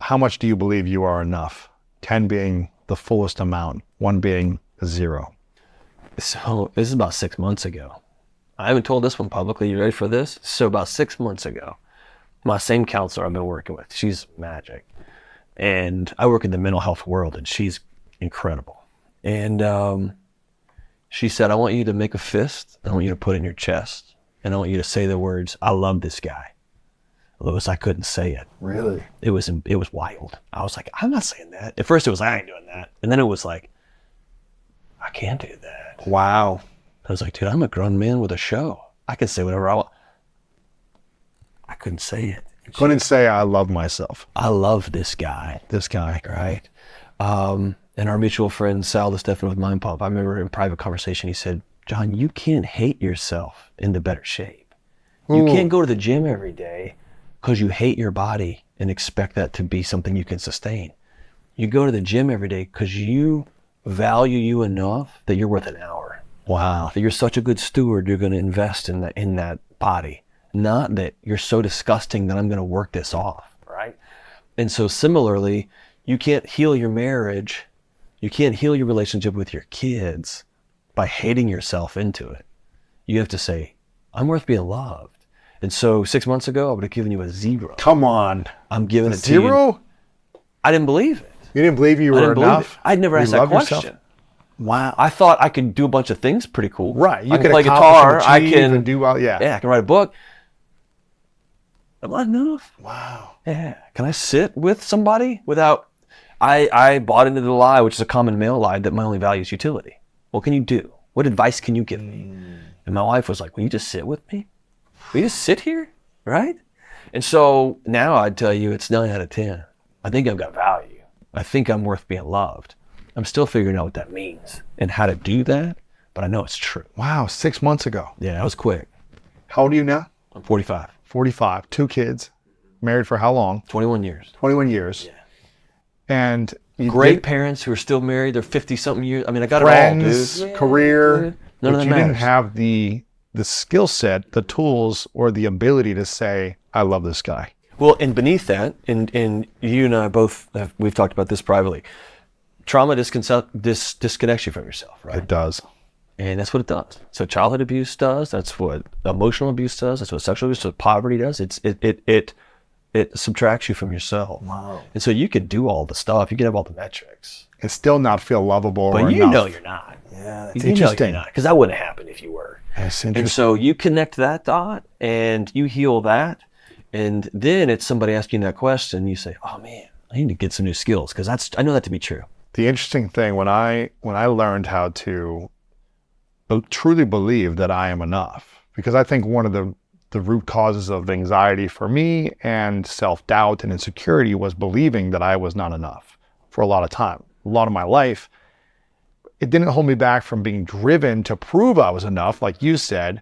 [SPEAKER 2] how much do you believe you are enough? 10 being the fullest amount, 1 being 0.
[SPEAKER 1] So this is about 6 months ago. I haven't told this one publicly. You ready for this? So about 6 months ago, my same counselor I've been working with, she's magic. And I work in the mental health world, and she's incredible. And she said, I want you to make a fist. I want you to put it in your chest. And I want you to say the words, I love this guy. Louis, I couldn't say it.
[SPEAKER 2] Really?
[SPEAKER 1] It was wild. I was like, I'm not saying that. At first it was like, I ain't doing that. And then it was like, I can't do that.
[SPEAKER 2] Wow.
[SPEAKER 1] I was like, dude, I'm a grown man with a show. I can say whatever I want. I couldn't say it.
[SPEAKER 2] Couldn't say I love myself.
[SPEAKER 1] I love this guy.
[SPEAKER 2] This guy.
[SPEAKER 1] Right? And our mutual friend, Sal DeStefano with Mind Pump, I remember in private conversation, he said, John, you can't hate yourself into better shape. You can't go to the gym every day because you hate your body and expect that to be something you can sustain. You go to the gym every day because you value you enough that you're worth an hour.
[SPEAKER 2] Wow.
[SPEAKER 1] That you're such a good steward, you're going to invest in that body. Not that you're so disgusting that I'm going to work this off, right? And so similarly, you can't heal your marriage, you can't heal your relationship with your kids by hating yourself into it. You have to say, I'm worth being loved. And so 6 months ago, I would have given you a 0.
[SPEAKER 2] Come on.
[SPEAKER 1] I'm giving it to you.
[SPEAKER 2] 0?
[SPEAKER 1] I didn't believe it.
[SPEAKER 2] You didn't believe you
[SPEAKER 1] I
[SPEAKER 2] were
[SPEAKER 1] didn't believe
[SPEAKER 2] enough?
[SPEAKER 1] it. I'd never
[SPEAKER 2] You
[SPEAKER 1] asked that
[SPEAKER 2] love yourself?
[SPEAKER 1] question.
[SPEAKER 2] Wow.
[SPEAKER 1] I thought I could do a bunch of things pretty cool.
[SPEAKER 2] Right. You
[SPEAKER 1] I can
[SPEAKER 2] could
[SPEAKER 1] play
[SPEAKER 2] accomplish
[SPEAKER 1] guitar.
[SPEAKER 2] and
[SPEAKER 1] I
[SPEAKER 2] achieve
[SPEAKER 1] can
[SPEAKER 2] and do well. Yeah.
[SPEAKER 1] Yeah, I can write a book. Am I enough?
[SPEAKER 2] Wow.
[SPEAKER 1] Yeah. Can I sit with somebody without... I bought into the lie, which is a common male lie, that my only value is utility. What can you do? What advice can you give me? And my wife was like, will you just sit with me? Will you just sit here? Right? And so now I'd tell you it's 9 out of 10. I think I've got value. I think I'm worth being loved. I'm still figuring out what that means and how to do that, but I know it's true.
[SPEAKER 2] Wow. 6 months ago.
[SPEAKER 1] Yeah, that was quick.
[SPEAKER 2] How old are you now?
[SPEAKER 1] I'm 45.
[SPEAKER 2] 45. 2 kids. Married for how long?
[SPEAKER 1] 21 years.
[SPEAKER 2] 21 years.
[SPEAKER 1] Yeah.
[SPEAKER 2] And you
[SPEAKER 1] Great parents who are still married. They're 50-something years. I mean, I got it all,
[SPEAKER 2] friends,
[SPEAKER 1] dude.
[SPEAKER 2] career.
[SPEAKER 1] None
[SPEAKER 2] but
[SPEAKER 1] of that
[SPEAKER 2] you
[SPEAKER 1] matters.
[SPEAKER 2] didn't have the skill set, the tools, or the ability to say, I love this guy.
[SPEAKER 1] Well, and beneath that, and you and I both, we've talked about this privately, trauma disconnects you from yourself, right?
[SPEAKER 2] It does.
[SPEAKER 1] And that's what it does. So childhood abuse does. That's what emotional abuse does. That's what sexual abuse, what poverty does. It subtracts you from yourself.
[SPEAKER 2] Wow.
[SPEAKER 1] And so you could do all the stuff. You could have all the metrics.
[SPEAKER 2] And still not feel lovable
[SPEAKER 1] But
[SPEAKER 2] or
[SPEAKER 1] you
[SPEAKER 2] enough.
[SPEAKER 1] know you're not.
[SPEAKER 2] Yeah, that's
[SPEAKER 1] You know
[SPEAKER 2] interesting.
[SPEAKER 1] you're not. Because that wouldn't happen if you were.
[SPEAKER 2] That's
[SPEAKER 1] And
[SPEAKER 2] interesting.
[SPEAKER 1] so you connect that dot and you heal that. And then it's somebody asking that question. You say, oh man, I need to get some new skills. Because I know that to be true.
[SPEAKER 2] The interesting thing, when I learned how to truly believe that I am enough, because I think one of the root causes of anxiety for me and self-doubt and insecurity was believing that I was not enough for a lot of time. A lot of my life, it didn't hold me back from being driven to prove I was enough, like you said,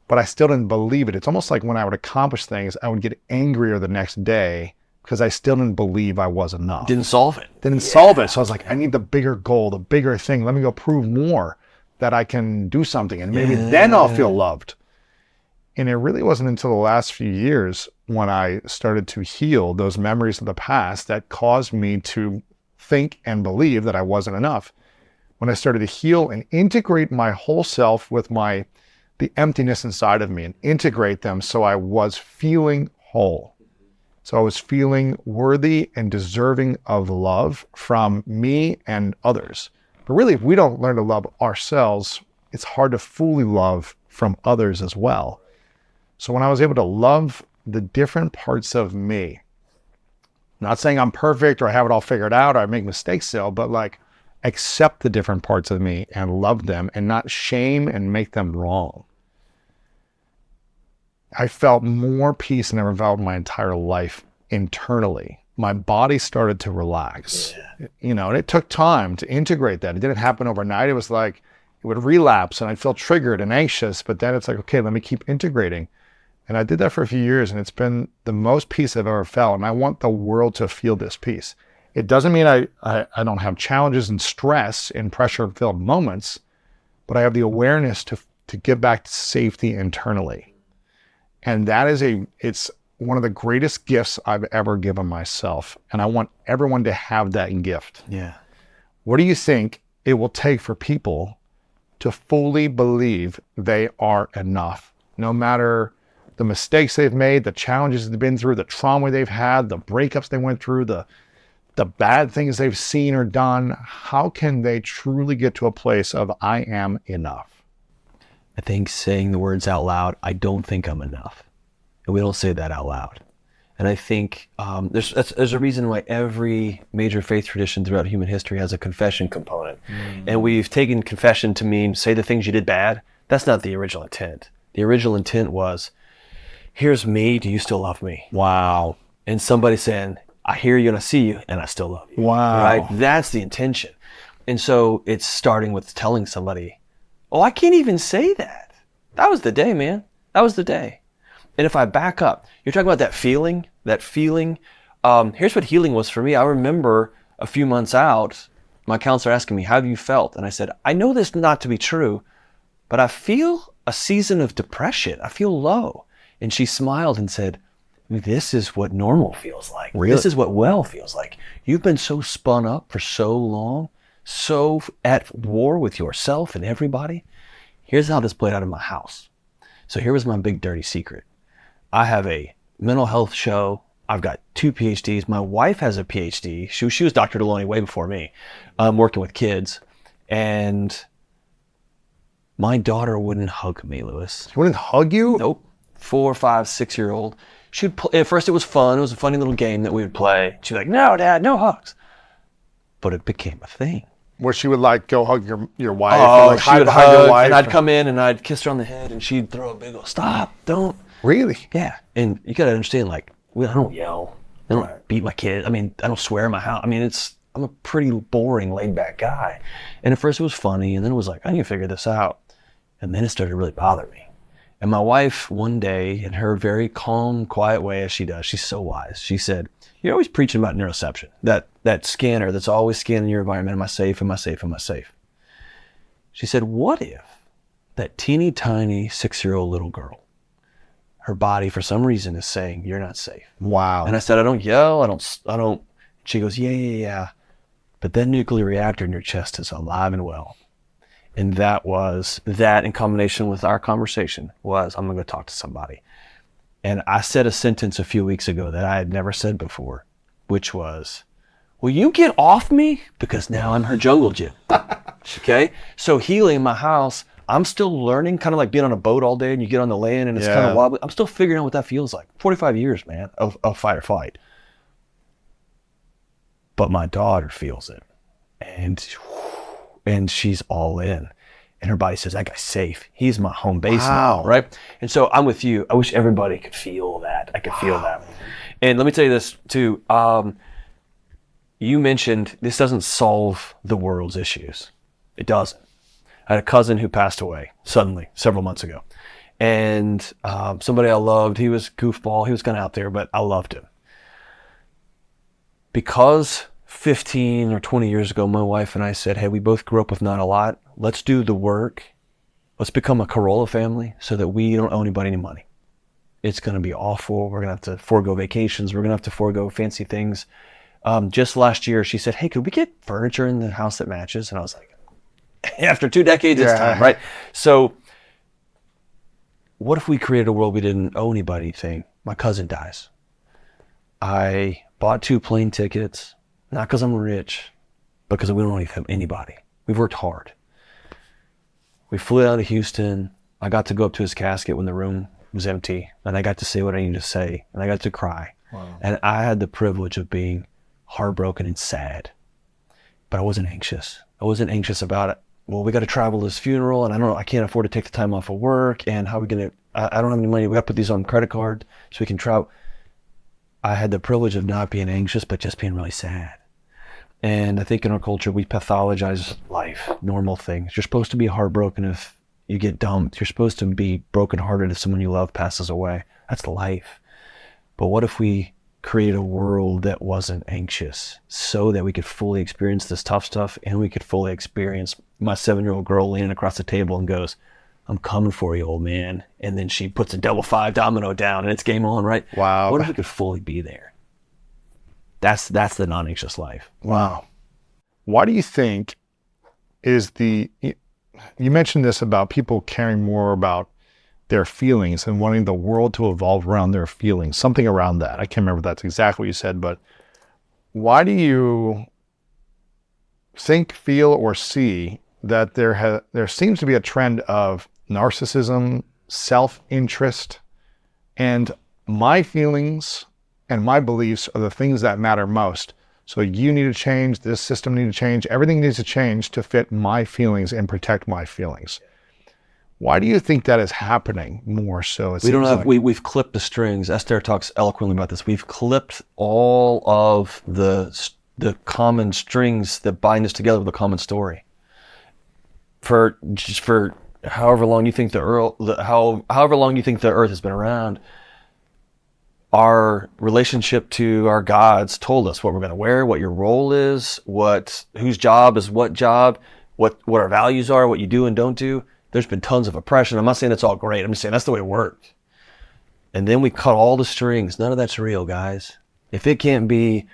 [SPEAKER 2] but I still didn't believe it. It's almost like when I would accomplish things, I would get angrier the next day because I still didn't believe I was enough.
[SPEAKER 1] Didn't solve it.
[SPEAKER 2] Didn't solve it. So I was like, I need the bigger goal, the bigger thing. Let me go prove more that I can do something, and maybe then I'll feel loved. And it really wasn't until the last few years when I started to heal those memories of the past that caused me to think and believe that I wasn't enough. When I started to heal and integrate my whole self with the emptiness inside of me and integrate them so I was feeling whole. So I was feeling worthy and deserving of love from me and others. But really, if we don't learn to love ourselves, it's hard to fully love from others as well. So when I was able to love the different parts of me, not saying I'm perfect or I have it all figured out or I make mistakes still, but like accept the different parts of me and love them and not shame and make them wrong, I felt more peace than I ever felt in my entire life internally. My body started to relax, and it took time to integrate that. It didn't happen overnight. It was like, it would relapse and I'd feel triggered and anxious, but then it's like, okay, let me keep integrating. And I did that for a few years, and it's been the most peace I've ever felt. And I want the world to feel this peace. It doesn't mean I don't have challenges and stress and pressure-filled moments, but I have the awareness to give back to safety internally. And that is it's one of the greatest gifts I've ever given myself. And I want everyone to have that gift.
[SPEAKER 1] Yeah.
[SPEAKER 2] What do you think it will take for people to fully believe they are enough, no matter the mistakes they've made, the challenges they've been through, the trauma they've had, the breakups they went through, the bad things they've seen or done. How can they truly get to a place of I am enough?
[SPEAKER 1] I think saying the words out loud, I don't think I'm enough. And we don't say that out loud. And I think there's a reason why every major faith tradition throughout human history has a confession component. And we've taken confession to mean say the things you did bad. That's not the original intent. The original intent was, here's me, do you still love me?
[SPEAKER 2] Wow.
[SPEAKER 1] And somebody saying, I hear you and I see you and I still love you.
[SPEAKER 2] Wow.
[SPEAKER 1] Right? That's the intention. And so it's starting with telling somebody, oh, I can't even say that. That was the day, man. That was the day. And if I back up, you're talking about that feeling. Here's what healing was for me. I remember a few months out, my counselor asking me, how have you felt? And I said, I know this not to be true, but I feel a season of depression. I feel low. And she smiled and said, this is what normal feels like.
[SPEAKER 2] Really?
[SPEAKER 1] This is what well feels like. You've been so spun up for so long, so at war with yourself and everybody. Here's how this played out in my house. So here was my big dirty secret. I have a mental health show. I've got 2 PhDs. My wife has a PhD. She was Dr. Delony way before me, working with kids. And my daughter wouldn't hug me, Lewis.
[SPEAKER 2] She wouldn't hug you?
[SPEAKER 1] Nope. 4, 5, 6-year-old. At first it was fun. It was a funny little game that we would play. She'd be like, no, Dad, no hugs. But it became a thing.
[SPEAKER 2] Where she would like go hug your wife.
[SPEAKER 1] Oh,
[SPEAKER 2] or like
[SPEAKER 1] she
[SPEAKER 2] hide
[SPEAKER 1] would
[SPEAKER 2] behind your
[SPEAKER 1] hug,
[SPEAKER 2] wife.
[SPEAKER 1] and I'd come in and I'd kiss her on the head, and she'd throw a big old, stop, don't.
[SPEAKER 2] Really?
[SPEAKER 1] Yeah, and you gotta understand, like, I don't yell. I don't beat my kid. I mean, I don't swear in my house. I mean, I'm a pretty boring, laid-back guy. And at first it was funny, and then it was like, I need to figure this out. And then it started to really bother me. And my wife, one day, in her very calm, quiet way, as she does, she's so wise, she said, you're always preaching about neuroception, that scanner that's always scanning your environment. Am I safe? Am I safe? Am I safe? She said, what if that teeny tiny 6-year-old little girl, her body for some reason is saying, you're not safe.
[SPEAKER 2] Wow.
[SPEAKER 1] And I said, I don't yell. I don't. She goes, yeah. But that nuclear reactor in your chest is alive and well. And that in combination with our conversation was, I'm going to go talk to somebody. And I said a sentence a few weeks ago that I had never said before, which was, will you get off me? Because now I'm her jungle gym. Okay? So healing in my house, I'm still learning, kind of like being on a boat all day and you get on the land and it's kind of wobbly. I'm still figuring out what that feels like. 45 years, man, of fight or flight. But my daughter feels it. And she's all in. And her body says, that guy's safe. He's my home base now, right? And so I'm with you. I wish everybody could feel that. I could feel that. And let me tell you this too. You mentioned this doesn't solve the world's issues. It doesn't. I had a cousin who passed away suddenly several months ago. And somebody I loved, he was goofball. He was kind of out there, but I loved him. Because 15 or 20 years ago, my wife and I said, hey, we both grew up with not a lot. Let's do the work. Let's become a Corolla family so that we don't owe anybody any money. It's going to be awful. We're going to have to forego vacations. We're going to have to forego fancy things. Just last year, she said, hey, could we get furniture in the house that matches? And I was like, after 2 decades, it's time, right? So what if we created a world we didn't owe anybody anything? My cousin dies. I bought 2 plane tickets, not because I'm rich, but because we don't owe anybody. We've worked hard. We flew out of Houston. I got to go up to his casket when the room was empty, and I got to say what I needed to say, and I got to cry. Wow. And I had the privilege of being heartbroken and sad, but I wasn't anxious. I wasn't anxious about it. Well, we got to travel to his funeral, and I can't afford to take the time off of work, and how are we going to, I don't have any money. We got to put these on credit card so we can travel. I had the privilege of not being anxious, but just being really sad. And I think in our culture, we pathologize life, normal things. You're supposed to be heartbroken if you get dumped. You're supposed to be brokenhearted if someone you love passes away. That's life. But what if we created a world that wasn't anxious so that we could fully experience this tough stuff, and we could fully experience my 7-year-old girl leaning across the table and goes, I'm coming for you, old man. And then she puts a double 5 domino down and it's game on, right?
[SPEAKER 2] Wow.
[SPEAKER 1] What if we could fully be there? That's the non-anxious life.
[SPEAKER 2] Wow. Why do you think is you mentioned this about people caring more about their feelings and wanting the world to evolve around their feelings, something around that. I can't remember if that's exactly what you said, but why do you think, feel, or see that there seems to be a trend of narcissism, self-interest, and my feelings and my beliefs are the things that matter most. So you need to change, this system needs to change, everything needs to change to fit my feelings and protect my feelings. Why do you think that is happening more so?
[SPEAKER 1] We've clipped the strings. Esther talks eloquently about this. We've clipped all of the common strings that bind us together with a common story. For however long you think however long you think the earth has been around, our relationship to our gods told us what we're going to wear, what your role is, whose job is what job, what our values are, what you do and don't do. There's been tons of oppression. I'm not saying it's all great. I'm just saying that's the way it worked. And then we cut all the strings. None of that's real, guys. If it can't be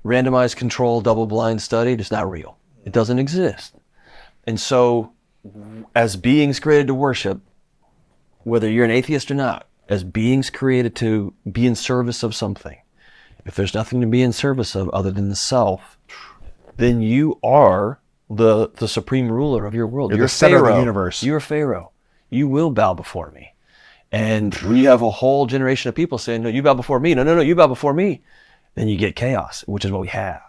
[SPEAKER 1] randomized control, double-blind studied, it's not real. It doesn't exist. And so as beings created to worship, whether you're an atheist or not, as beings created to be in service of something, if there's nothing to be in service of other than the self, then you are the supreme ruler of your world.
[SPEAKER 2] You're the center of the universe.
[SPEAKER 1] You're Pharaoh. You will bow before me. And when you have a whole generation of people saying, no, you bow before me. No, you bow before me. Then you get chaos, which is what we have.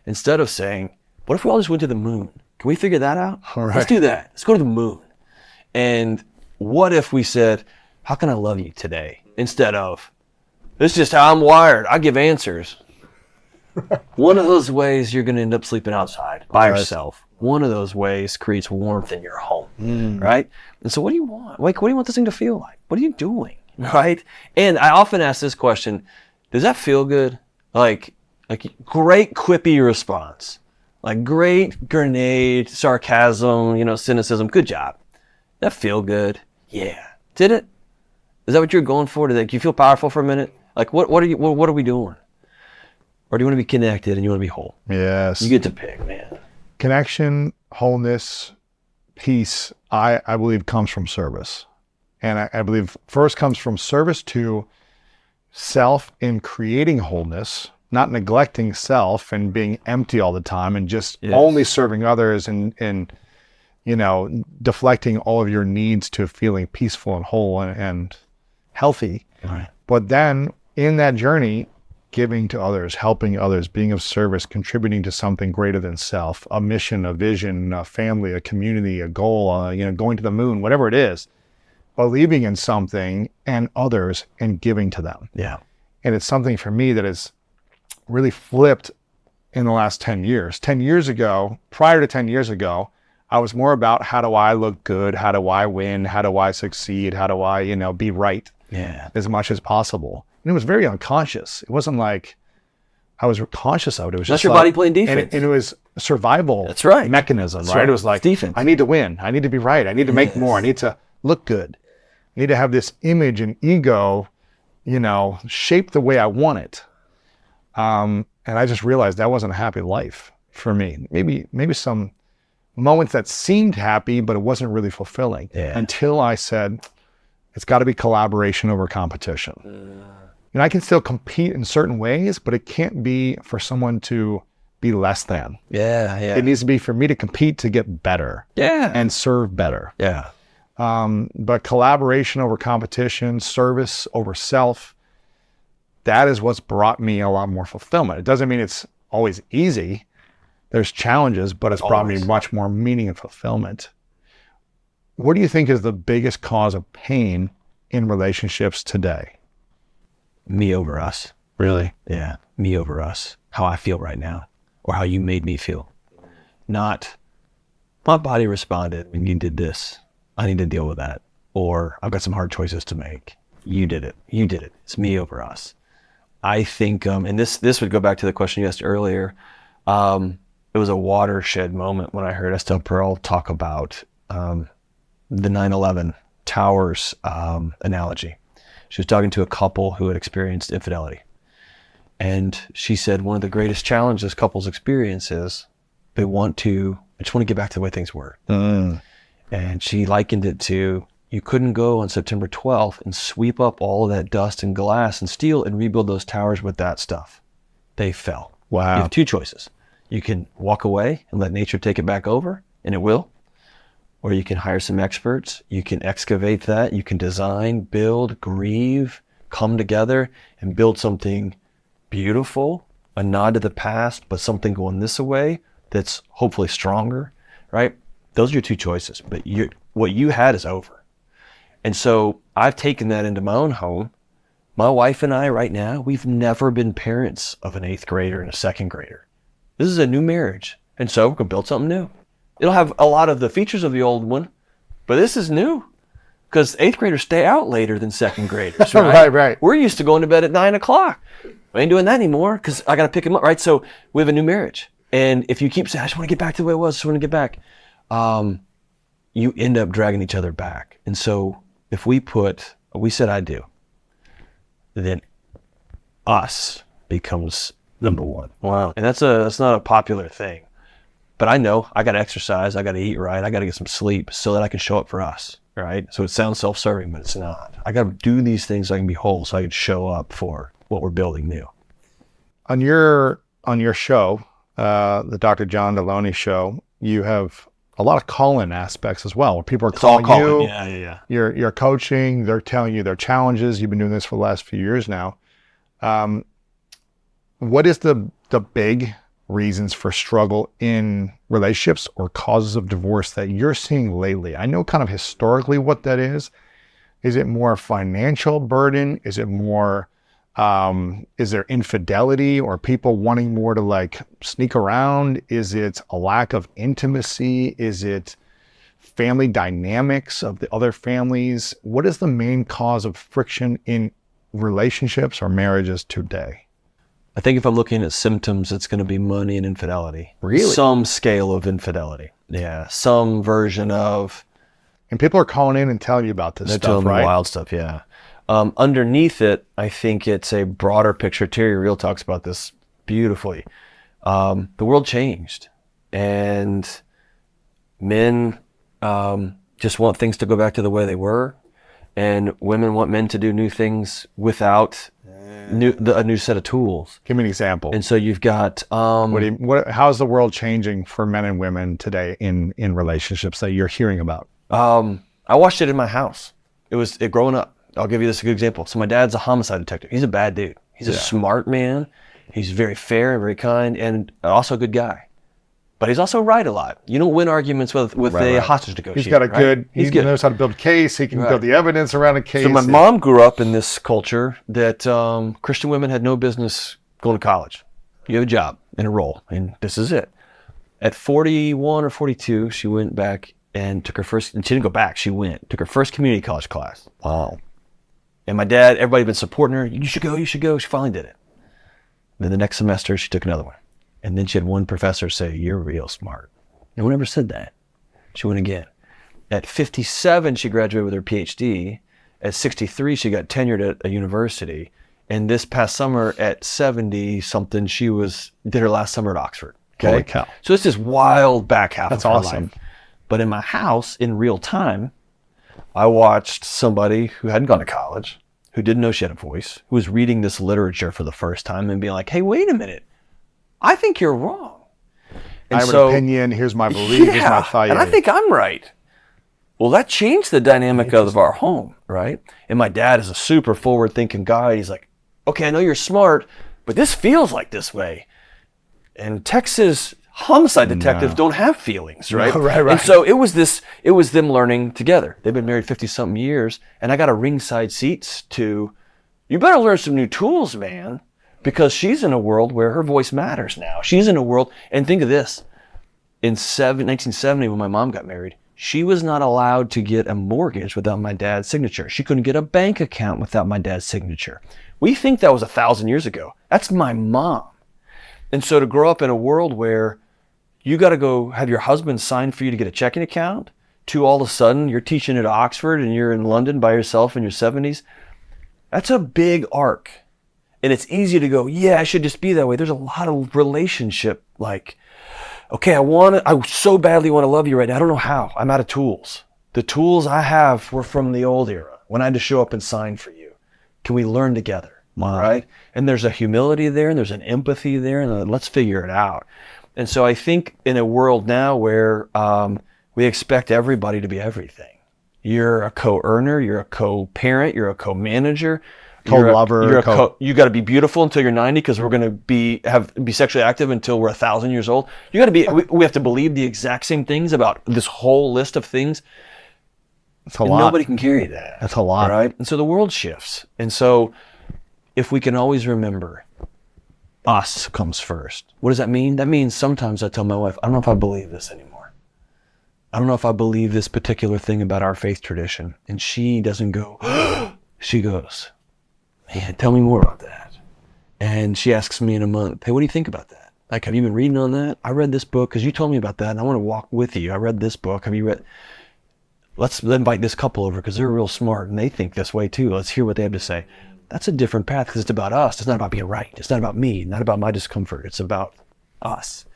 [SPEAKER 1] Instead of saying, what if we all just went to the moon? Can we figure that out?
[SPEAKER 2] All right.
[SPEAKER 1] Let's do that. Let's go to the moon. And what if we said, how can I love you today? Instead of, this is just how I'm wired. I give answers. One of those ways you're going to end up sleeping outside by yourself. One of those ways creates warmth in your home, right? And so what do you want? Like, what do you want this thing to feel like? What are you doing, right? And I often ask this question, does that feel good? Like great quippy response. Like great grenade, sarcasm, cynicism. Good job. That feel good? Yeah. Did it? Is that what you're going for? Do you feel powerful for a minute? Like what are we doing? Or do you want to be connected and you want to be whole?
[SPEAKER 2] Yes.
[SPEAKER 1] You get to pick, man.
[SPEAKER 2] Connection, wholeness, peace, I believe comes from service. And I believe first comes from service to self in creating wholeness, not neglecting self and being empty all the time and just only serving others and deflecting all of your needs to feeling peaceful and whole and healthy.
[SPEAKER 1] Right.
[SPEAKER 2] But then in that journey, giving to others, helping others, being of service, contributing to something greater than self, a mission, a vision, a family, a community, a goal, going to the moon, whatever it is, believing in something and others and giving to them.
[SPEAKER 1] Yeah.
[SPEAKER 2] And it's something for me that is really flipped in the last 10 years. 10 years ago, prior to 10 years ago, I was more about how do I look good? How do I win? How do I succeed? How do I, be right as much as possible? And it was very unconscious. It wasn't like I was conscious of it. It was
[SPEAKER 1] That's
[SPEAKER 2] just
[SPEAKER 1] your body playing defense.
[SPEAKER 2] And it was a survival mechanism,
[SPEAKER 1] That's
[SPEAKER 2] right?
[SPEAKER 1] right.
[SPEAKER 2] It was like,
[SPEAKER 1] Defense.
[SPEAKER 2] I need to win. I need to be right. I need to make more. I need to look good. I need to have this image and ego, shaped the way I want it. And I just realized that wasn't a happy life for me. Maybe some moments that seemed happy, but it wasn't really fulfilling until I said, it's got to be collaboration over competition. I can still compete in certain ways, but it can't be for someone to be less than.
[SPEAKER 1] Yeah.
[SPEAKER 2] It needs to be for me to compete to get better.
[SPEAKER 1] Yeah.
[SPEAKER 2] And serve better.
[SPEAKER 1] Yeah.
[SPEAKER 2] But collaboration over competition, service over self, that is what's brought me a lot more fulfillment. It doesn't mean it's always easy. There's challenges, but it's brought me much more meaning and fulfillment. What do you think is the biggest cause of pain in relationships today?
[SPEAKER 1] Me over us.
[SPEAKER 2] Really?
[SPEAKER 1] Yeah. Me over us. How I feel right now. Or how you made me feel. Not, my body responded when you did this. I need to deal with that. Or I've got some hard choices to make. You did it. It's me over us. I think, and this would go back to the question you asked earlier. It was a watershed moment when I heard Estelle Perel talk about the 9/11 towers analogy. She was talking to a couple who had experienced infidelity. And she said one of the greatest challenges couples experience is I just want to get back to the way things were. And she likened it to, you couldn't go on September 12th and sweep up all of that dust and glass and steel and rebuild those towers with that stuff. They fell.
[SPEAKER 2] Wow.
[SPEAKER 1] You have two choices. You can walk away and let nature take it back over, and it will. Or you can hire some experts. You can excavate that. You can design, build, grieve, come together and build something beautiful, a nod to the past, but something going this way that's hopefully stronger, right? Those are your two choices. But what you had is over. And so I've taken that into my own home. My wife and I right now, we've never been parents of an 8th grader and a 2nd grader. This is a new marriage. And so we're going to build something new. It'll have a lot of the features of the old one, but this is new because 8th graders stay out later than 2nd graders, right?
[SPEAKER 2] Right.
[SPEAKER 1] We're used to going to bed at 9 o'clock. We ain't doing that anymore because I got to pick them up, right? So we have a new marriage. And if you keep saying, I just want to get back to the way it was, I just want to get back, you end up dragging each other back. And so if we said I do, then us becomes number one. Wow. And that's not a popular thing. But I know I got to exercise, I got to eat right, I got to get some sleep so that I can show up for us, right? So it sounds self-serving, but it's not. I got to do these things so I can be whole, so I can show up for what we're building new.
[SPEAKER 2] On your show, the Dr. John Delony show, you have a lot of call-in aspects as well. Where people are calling you.
[SPEAKER 1] Yeah.
[SPEAKER 2] You're coaching. They're telling you their challenges. You've been doing this for the last few years now. What is the big reasons for struggle in relationships or causes of divorce that you're seeing lately? I know kind of historically what that is. Is it more financial burden? Is it more, is there infidelity or people wanting more to like sneak around? Is it a lack of intimacy? Is it family dynamics of the other families? What is the main cause of friction in relationships or marriages today?
[SPEAKER 1] I think if I'm looking at symptoms, it's going to be money and infidelity.
[SPEAKER 2] Really?
[SPEAKER 1] Some scale of infidelity. Yeah. Some version of.
[SPEAKER 2] And people are calling in and telling you about this
[SPEAKER 1] They're
[SPEAKER 2] stuff,
[SPEAKER 1] telling me
[SPEAKER 2] right?
[SPEAKER 1] wild stuff, yeah. Underneath it, I think it's a broader picture. Terry Real talks about this beautifully. The world changed, and men just want things to go back to the way they were, and women want men to do new things without a new set of tools.
[SPEAKER 2] Give me an example.
[SPEAKER 1] And so you've got
[SPEAKER 2] how's the world changing for men and women today in relationships that you're hearing about?
[SPEAKER 1] I watched it in my house. It growing up. I'll give you this a good example. So my dad's a homicide detective. He's a bad dude. He's a smart man. He's very fair and very kind and also a good guy. But he's also right a lot. You don't win arguments with a hostage negotiator.
[SPEAKER 2] He's got a good,
[SPEAKER 1] He's
[SPEAKER 2] he
[SPEAKER 1] good.
[SPEAKER 2] knows how to build a case. He can build the evidence around a case.
[SPEAKER 1] So my mom grew up in this culture that Christian women had no business going to college. You have a job and a role, and this is it. At 41 or 42, she went back and took her first, and she didn't go back, she took her first community college class. Wow. And my dad, everybody had been supporting her. You should go. She finally did it. Then the next semester, she took another one. And then she had one professor say, "You're real smart." No one ever said that. She went again. At 57, she graduated with her PhD. At 63, she got tenured at a university. And this past summer at 70-something, she did her last summer at Oxford. Okay?
[SPEAKER 2] Holy cow.
[SPEAKER 1] So it's this wild back half
[SPEAKER 2] That's
[SPEAKER 1] of her
[SPEAKER 2] awesome.
[SPEAKER 1] life. But in my house, in real time, I watched somebody who hadn't gone to college, who didn't know she had a voice, who was reading this literature for the first time and being like, "Hey, wait a minute. I think you're wrong. And
[SPEAKER 2] I have an opinion. Here's my belief. Here's my thought.
[SPEAKER 1] And I think I'm right." Well, that changed the dynamic of our home, right? And my dad is a super forward-thinking guy. He's like, "Okay, I know you're smart, but this feels like this way." And Texas homicide detectives don't have feelings, right?
[SPEAKER 2] No, right.
[SPEAKER 1] And so it was them learning together. They've been married 50-something years, and I got a ringside seats to, you better learn some new tools, man. Because she's in a world where her voice matters now. She's in a world, and think of this. In 1970, when my mom got married, she was not allowed to get a mortgage without my dad's signature. She couldn't get a bank account without my dad's signature. We think that was 1,000 years ago. That's my mom. And so to grow up in a world where you got to go have your husband sign for you to get a checking account, to all of a sudden you're teaching at Oxford and you're in London by yourself in your 70s, that's a big arc. And it's easy to go, yeah, I should just be that way. There's a lot of relationship, like okay, I so badly want to love you right now. I don't know how. I'm out of tools. The tools I have were from the old era when I had to show up and sign for you. Can we learn together?
[SPEAKER 2] Wow.
[SPEAKER 1] Right? And there's a humility there, and there's an empathy there, and let's figure it out. And so I think in a world now where we expect everybody to be everything. You're a co-earner, you're a co-parent, you're a co-manager,
[SPEAKER 2] Co-lover,
[SPEAKER 1] you got to be beautiful until you're 90 because we're going to be sexually active until we're 1,000 years old. You got to be. We have to believe the exact same things about this whole list of things.
[SPEAKER 2] That's a lot.
[SPEAKER 1] Nobody can carry that.
[SPEAKER 2] That's a lot.
[SPEAKER 1] Right? And so the world shifts. And so if we can always remember us comes first. What does that mean? That means sometimes I tell my wife, I don't know if I believe this anymore. I don't know if I believe this particular thing about our faith tradition. And she doesn't go, she goes, man, tell me more about that. And she asks me in a month, hey, what do you think about that? Like, have you been reading on that? I read this book because you told me about that and I want to walk with you. I read this book. Have you read? Let's invite this couple over because they're real smart and they think this way too. Let's hear what they have to say. That's a different path because it's about us. It's not about being right. It's not about me, not about my discomfort. It's about us.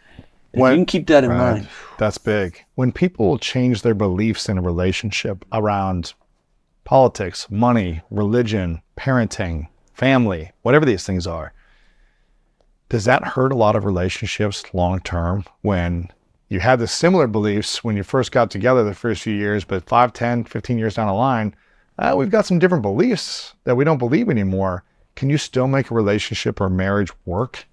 [SPEAKER 1] And if you can keep that in mind.
[SPEAKER 2] That's big. When people change their beliefs in a relationship around politics, money, religion, parenting, family, whatever these things are, does that hurt a lot of relationships long term when you had the similar beliefs when you first got together the first few years, but 5, 10, 15 years down the line, we've got some different beliefs that we don't believe anymore. Can you still make a relationship or marriage work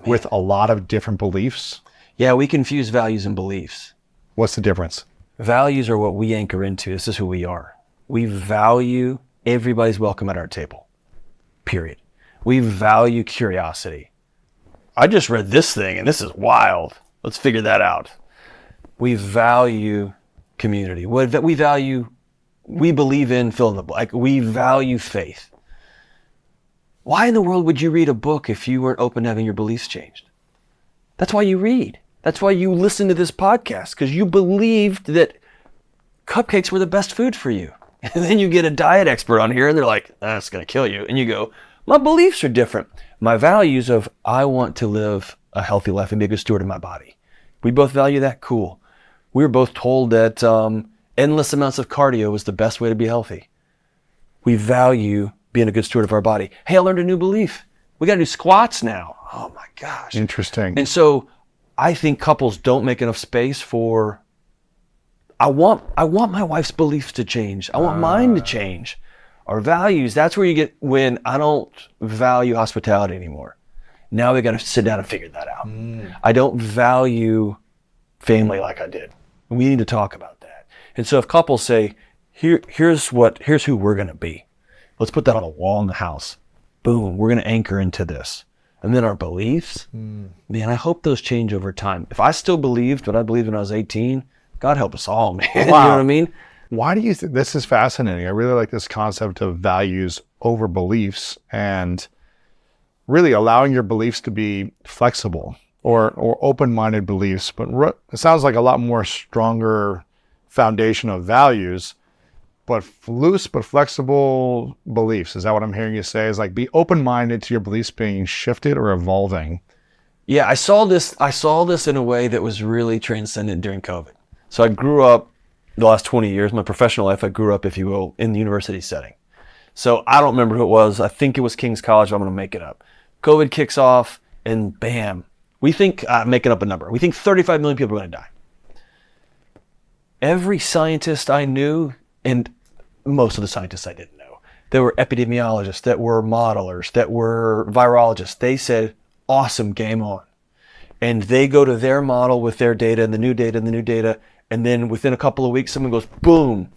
[SPEAKER 2] with a lot of different beliefs?
[SPEAKER 1] Yeah, we confuse values and beliefs.
[SPEAKER 2] What's the difference?
[SPEAKER 1] Values are what we anchor into. This is who we are. We value everybody's welcome at our table, period. We value curiosity. I just read this thing and this is wild. Let's figure that out. We value community. We believe in fill in the blank. We value faith. Why in the world would you read a book if you weren't open to having your beliefs changed? That's why you read. That's why you listen to this podcast, because you believed that cupcakes were the best food for you. And then you get a diet expert on here and they're like, that's going to kill you. And you go, my beliefs are different. My values of I want to live a healthy life and be a good steward of my body. We both value that. Cool. We were both told that endless amounts of cardio was the best way to be healthy. We value being a good steward of our body. Hey, I learned a new belief. We got to do squats now. Oh my gosh.
[SPEAKER 2] Interesting.
[SPEAKER 1] And so I think couples don't make enough space for, I want my wife's beliefs to change. I want mine to change. Our values, that's where you get when I don't value hospitality anymore. Now we got to sit down and figure that out. I don't value family like I did. We need to talk about that. And so if couples say, here's who we're going to be. Let's put that on a wall in the house. Boom, we're going to anchor into this. And then our beliefs, man, I hope those change over time. If I still believed what I believed when I was 18, God help us all, man. Wow. You know what I mean?
[SPEAKER 2] Why do you think this is fascinating? I really like this concept of values over beliefs and really allowing your beliefs to be flexible or open-minded beliefs. But it sounds like a lot more stronger foundation of values, but loose but flexible beliefs. Is that what I'm hearing you say? Is like be open-minded to your beliefs being shifted or evolving.
[SPEAKER 1] Yeah, I saw this in a way that was really transcendent during COVID. So I grew up the last 20 years, my professional life, I grew up, if you will, in the university setting. So I don't remember who it was. I think it was King's College, but I'm going to make it up. COVID kicks off and bam, we think, making up a number, we think 35 million people are going to die. Every scientist I knew, and most of the scientists I didn't know, there were epidemiologists, that were modelers, that were virologists. They said, awesome, game on. And they go to their model with their data and the new data and the new data. And then within a couple of weeks, someone goes, boom,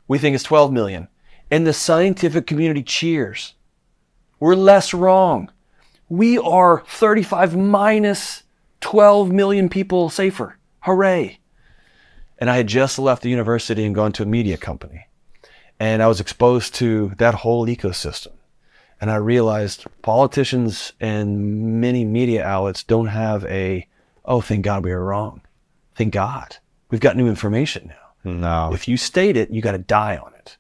[SPEAKER 1] we think it's 12 million. And the scientific community cheers. We're less wrong. We are 35 minus 12 million people safer. Hooray. And I had just left the university and gone to a media company. And I was exposed to that whole ecosystem. And I realized politicians and many media outlets don't have oh, thank God we were wrong. Thank God. We've got new information now.
[SPEAKER 2] No.
[SPEAKER 1] If you state it, you got to die on it.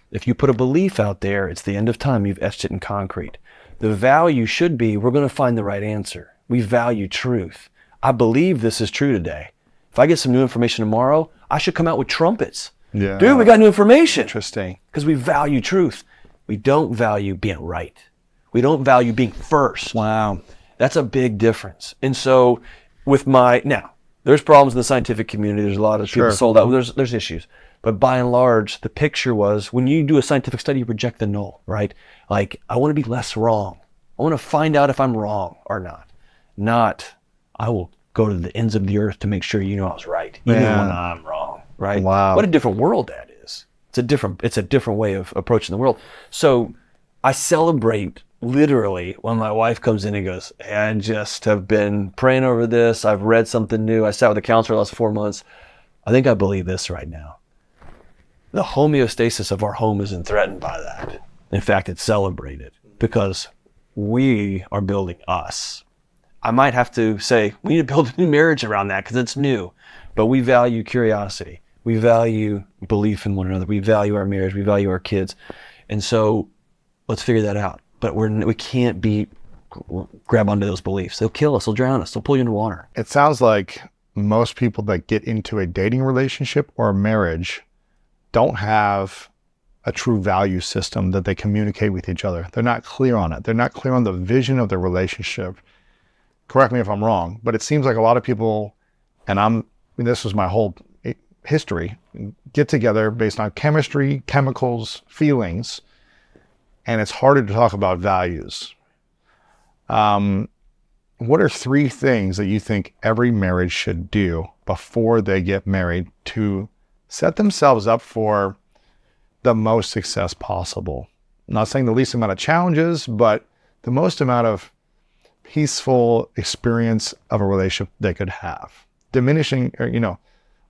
[SPEAKER 1] If you put a belief out there, it's the end of time. You've etched it in concrete. The value should be, we're going to find the right answer. We value truth. I believe this is true today. If I get some new information tomorrow, I should come out with trumpets.
[SPEAKER 2] Yeah.
[SPEAKER 1] Dude, we got new information.
[SPEAKER 2] Interesting.
[SPEAKER 1] Because we value truth. We don't value being right. We don't value being first.
[SPEAKER 2] Wow.
[SPEAKER 1] That's a big difference. And so now, there's problems in the scientific community. There's a lot of people sold out. There's issues. But by and large, the picture was when you do a scientific study, you reject the null, right? Like, I want to be less wrong. I want to find out if I'm wrong or not. Not, I will go to the ends of the earth to make sure you know I was right, even when I'm wrong, right?
[SPEAKER 2] Wow.
[SPEAKER 1] What a different world that is. It's a different way of approaching the world. So I celebrate literally when my wife comes in and goes, hey, I just have been praying over this. I've read something new. I sat with a counselor the last 4 months. I think I believe this right now. The homeostasis of our home isn't threatened by that. In fact, it's celebrated because we are building us. I might have to say, we need to build a new marriage around that because it's new. But we value curiosity. We value belief in one another. We value our marriage. We value our kids. And so let's figure that out. But we can't grab onto those beliefs. They'll kill us. They'll drown us. They'll pull you into water.
[SPEAKER 2] It sounds like most people that get into a dating relationship or a marriage don't have a true value system that they communicate with each other. They're not clear on it. They're not clear on the vision of their relationship. Correct me if I'm wrong, but it seems like a lot of people, and this was my whole history, get together based on chemistry, chemicals, feelings, and it's harder to talk about values. What are 3 things that you think every marriage should do before they get married to set themselves up for the most success possible? I'm not saying the least amount of challenges, but the most amount of peaceful experience of a relationship they could have, diminishing or,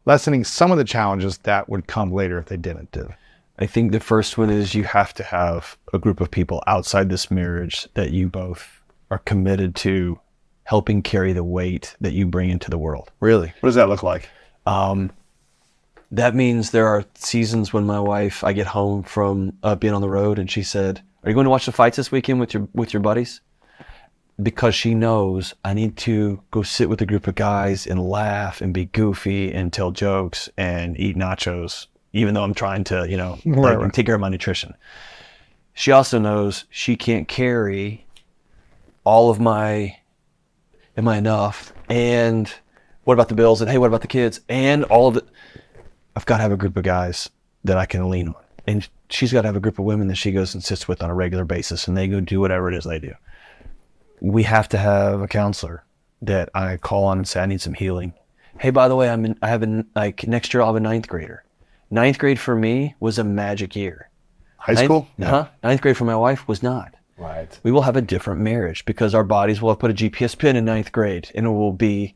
[SPEAKER 2] lessening some of the challenges that would come later if they didn't do.
[SPEAKER 1] I think the first one is you have to have a group of people outside this marriage that you both are committed to helping carry the weight that you bring into the world.
[SPEAKER 2] Really? What does that look like?
[SPEAKER 1] That means there are seasons when I get home from being on the road and she said, are you going to watch the fights this weekend with your buddies? Because she knows I need to go sit with a group of guys and laugh and be goofy and tell jokes and eat nachos, even though I'm trying to, take care of my nutrition. She also knows she can't carry all of my, am I enough? And what about the bills? And hey, what about the kids? And all of it. I've got to have a group of guys that I can lean on. And she's got to have a group of women that she goes and sits with on a regular basis, and they go do whatever it is they do. We have to have a counselor that I call on and say, I need some healing. Hey, by the way, next year I'll have a 9th grader. 9th grade for me was a magic year.
[SPEAKER 2] High school?
[SPEAKER 1] Yeah. 9th grade for my wife was not.
[SPEAKER 2] Right.
[SPEAKER 1] We will have a different marriage because our bodies will have put a GPS pin in 9th grade, and it will be,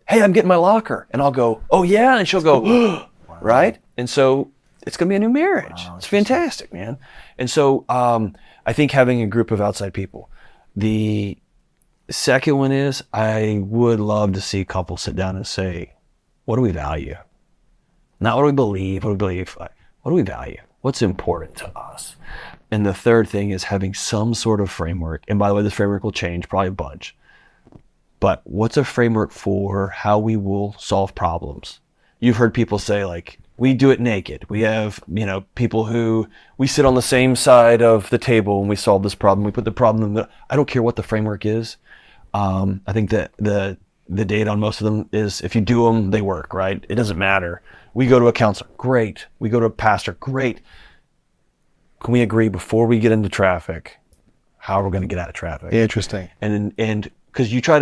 [SPEAKER 1] hey, I'm getting my locker. And I'll go, oh yeah. And she'll go, wow. Right? And so it's going to be a new marriage. Wow, it's fantastic, man. And so I think having a group of outside people. The second one is I would love to see couples sit down and say, what do we value? Not what do we believe, what do we value? What's important to us? And the third thing is having some sort of framework. And by the way, this framework will change, probably a bunch. But what's a framework for how we will solve problems? You've heard people say, like, we do it naked. We have, people who, we sit on the same side of the table and we solve this problem. We put the problem in the, I don't care what the framework is. I think that the data on most of them is if you do them, they work, right? It doesn't matter. We go to a counselor, great. We go to a pastor, great. Can we agree before we get into traffic, how we're going to get out of traffic?
[SPEAKER 2] Interesting.
[SPEAKER 1] And because you try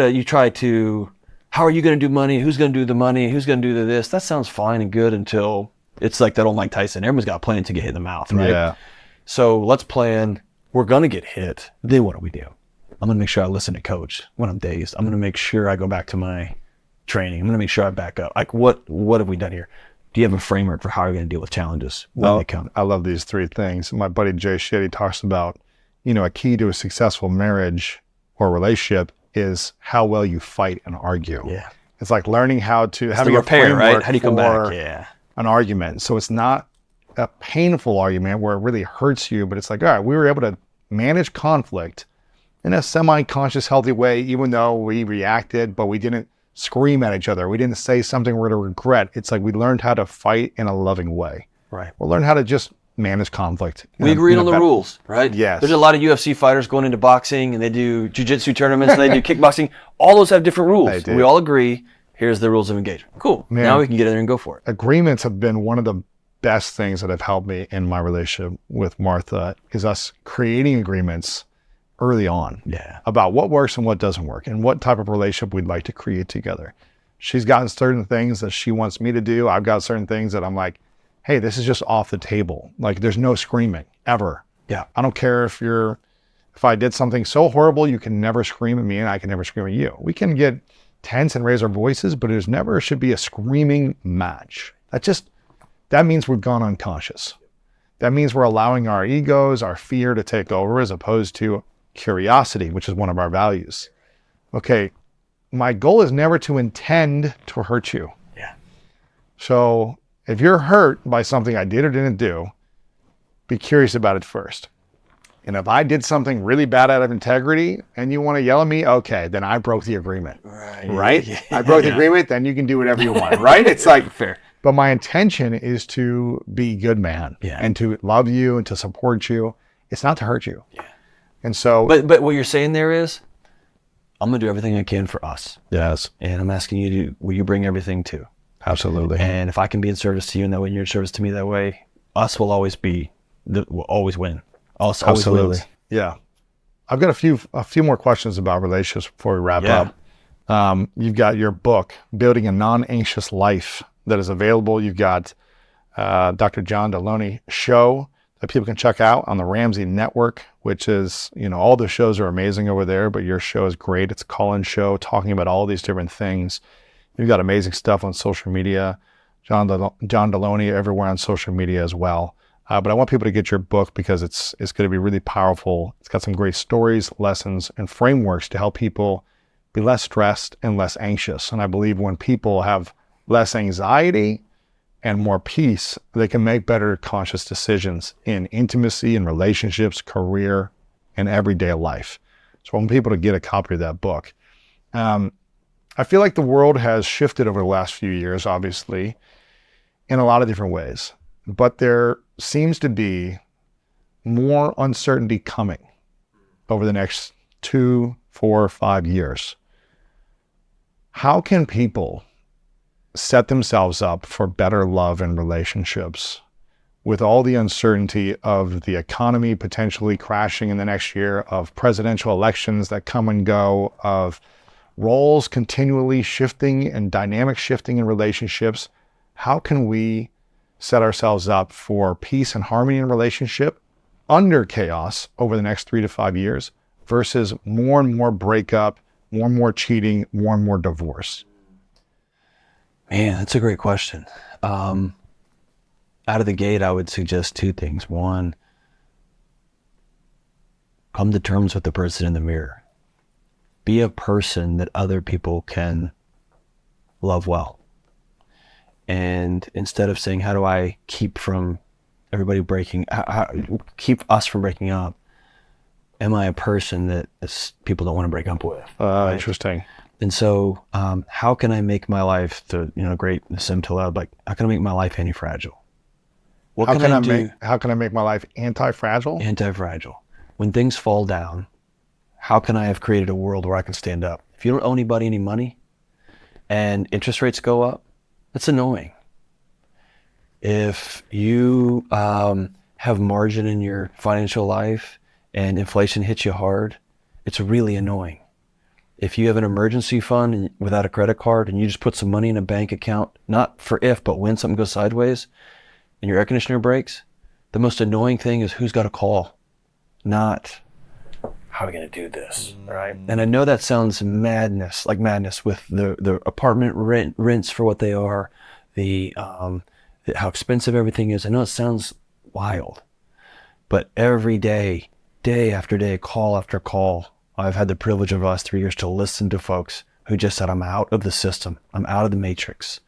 [SPEAKER 1] to, how are you going to do money? Who's going to do the money? Who's going to do this? That sounds fine and good until it's like that old Mike Tyson. Everyone's got a plan to get hit in the mouth, right?
[SPEAKER 2] Yeah.
[SPEAKER 1] So let's plan. We're going to get hit. Then what do? I'm going to make sure I listen to coach when I'm dazed. I'm going to make sure I go back to my training. I'm going to make sure I back up. Like what have we done here? Do you have a framework for how you're going to deal with challenges when they come?
[SPEAKER 2] I love these 3 things. My buddy Jay Shetty talks about, a key to a successful marriage or relationship is how well you fight and argue.
[SPEAKER 1] Yeah.
[SPEAKER 2] It's like learning how to have
[SPEAKER 1] a repair,
[SPEAKER 2] framework,
[SPEAKER 1] right? How do you come back? Yeah.
[SPEAKER 2] An argument. So it's not a painful argument where it really hurts you, but it's like, all right, we were able to manage conflict in a semi-conscious, healthy way, even though we reacted, but we didn't scream at each other. We didn't say something we're going to regret. It's like we learned how to fight in a loving way.
[SPEAKER 1] Right.
[SPEAKER 2] We learned how to just manage conflict.
[SPEAKER 1] We agreed on the rules, right?
[SPEAKER 2] Yes.
[SPEAKER 1] There's a lot of UFC fighters going into boxing, and they do jiu-jitsu tournaments, and they do kickboxing. All those have different rules.
[SPEAKER 2] They do.
[SPEAKER 1] We all agree, here's the rules of engagement. Cool.
[SPEAKER 2] Man.
[SPEAKER 1] Now we can get in there and go for it.
[SPEAKER 2] Agreements have been one of the best things that have helped me in my relationship with Martha, is us creating agreements early on about what works and what doesn't work and what type of relationship we'd like to create together. She's gotten certain things that she wants me to do. I've got certain things that I'm like, hey, this is just off the table. Like, there's no screaming ever.
[SPEAKER 1] Yeah.
[SPEAKER 2] I don't care if I did something so horrible, you can never scream at me and I can never scream at you. We can get tense and raise our voices, but there's never should be a screaming match. That means we've gone unconscious. That means we're allowing our egos, our fear to take over, as opposed to curiosity, which is one of our values. Okay, my goal is never to intend to hurt you.
[SPEAKER 1] Yeah.
[SPEAKER 2] So if you're hurt by something I did or didn't do, be curious about it first. And if I did something really bad out of integrity and you want to yell at me, okay, then I broke the agreement. Right?
[SPEAKER 1] Yeah.
[SPEAKER 2] I broke the agreement, then you can do whatever you want, right? It's like,
[SPEAKER 1] fair.
[SPEAKER 2] But my intention is to be a good man and to love you and to support you. It's not to hurt you.
[SPEAKER 1] Yeah.
[SPEAKER 2] And so.
[SPEAKER 1] But what you're saying there is, I'm going to do everything I can for us.
[SPEAKER 2] Yes.
[SPEAKER 1] And I'm asking you will you bring everything too?
[SPEAKER 2] Absolutely.
[SPEAKER 1] And if I can be in service to you, and that way you're in service to me that way, us will always will always win. Us always wins.
[SPEAKER 2] Yeah. I've got a few more questions about relationships before we wrap up. You've got your book, Building a Non-Anxious Life, that is available. You've got Dr. John Delony show that people can check out on the Ramsey Network, which is, all the shows are amazing over there, but your show is great. It's a call-in show talking about all these different things. You've got amazing stuff on social media. John Delony everywhere on social media as well. But I want people to get your book because it's going to be really powerful. It's got some great stories, lessons, and frameworks to help people be less stressed and less anxious. And I believe when people have less anxiety and more peace, they can make better conscious decisions in intimacy and relationships, career, and everyday life. So I want people to get a copy of that book. I feel like the world has shifted over the last few years, obviously, in a lot of different ways. But there seems to be more uncertainty coming over the next 2, 4, 5 years. How can people set themselves up for better love and relationships with all the uncertainty of the economy potentially crashing in the next year, of presidential elections that come and go, of roles continually shifting and dynamic shifting in relationships? How can we set ourselves up for peace and harmony in relationship under chaos over the next 3 to 5 years versus more and more breakup, more and more cheating, more and more divorce?
[SPEAKER 1] Man, that's a great question. Out of the gate, I would suggest 2 things. 1, come to terms with the person in the mirror. Be a person that other people can love well. And instead of saying, how do I keep from everybody keep us from breaking up, am I a person that people don't want to break up with? Right?
[SPEAKER 2] Interesting.
[SPEAKER 1] And so, how can I make my life great sim to love? Like, how can I make my life anti-fragile?
[SPEAKER 2] How can I make my life anti-fragile?
[SPEAKER 1] Anti-fragile. When things fall down, how can I have created a world where I can stand up? If you don't owe anybody any money and interest rates go up, that's annoying. If you have margin in your financial life and inflation hits you hard, it's really annoying. If you have an emergency fund without a credit card and you just put some money in a bank account, not for if, but when something goes sideways and your air conditioner breaks, the most annoying thing is who's got a call, not how are we going to do this, right? And I know that sounds madness with the apartment rents for what they are, how expensive everything is. I know it sounds wild, but every day after day, call after call, I've had the privilege of the last 3 years to listen to folks who just said, I'm out of the system. I'm out of the matrix.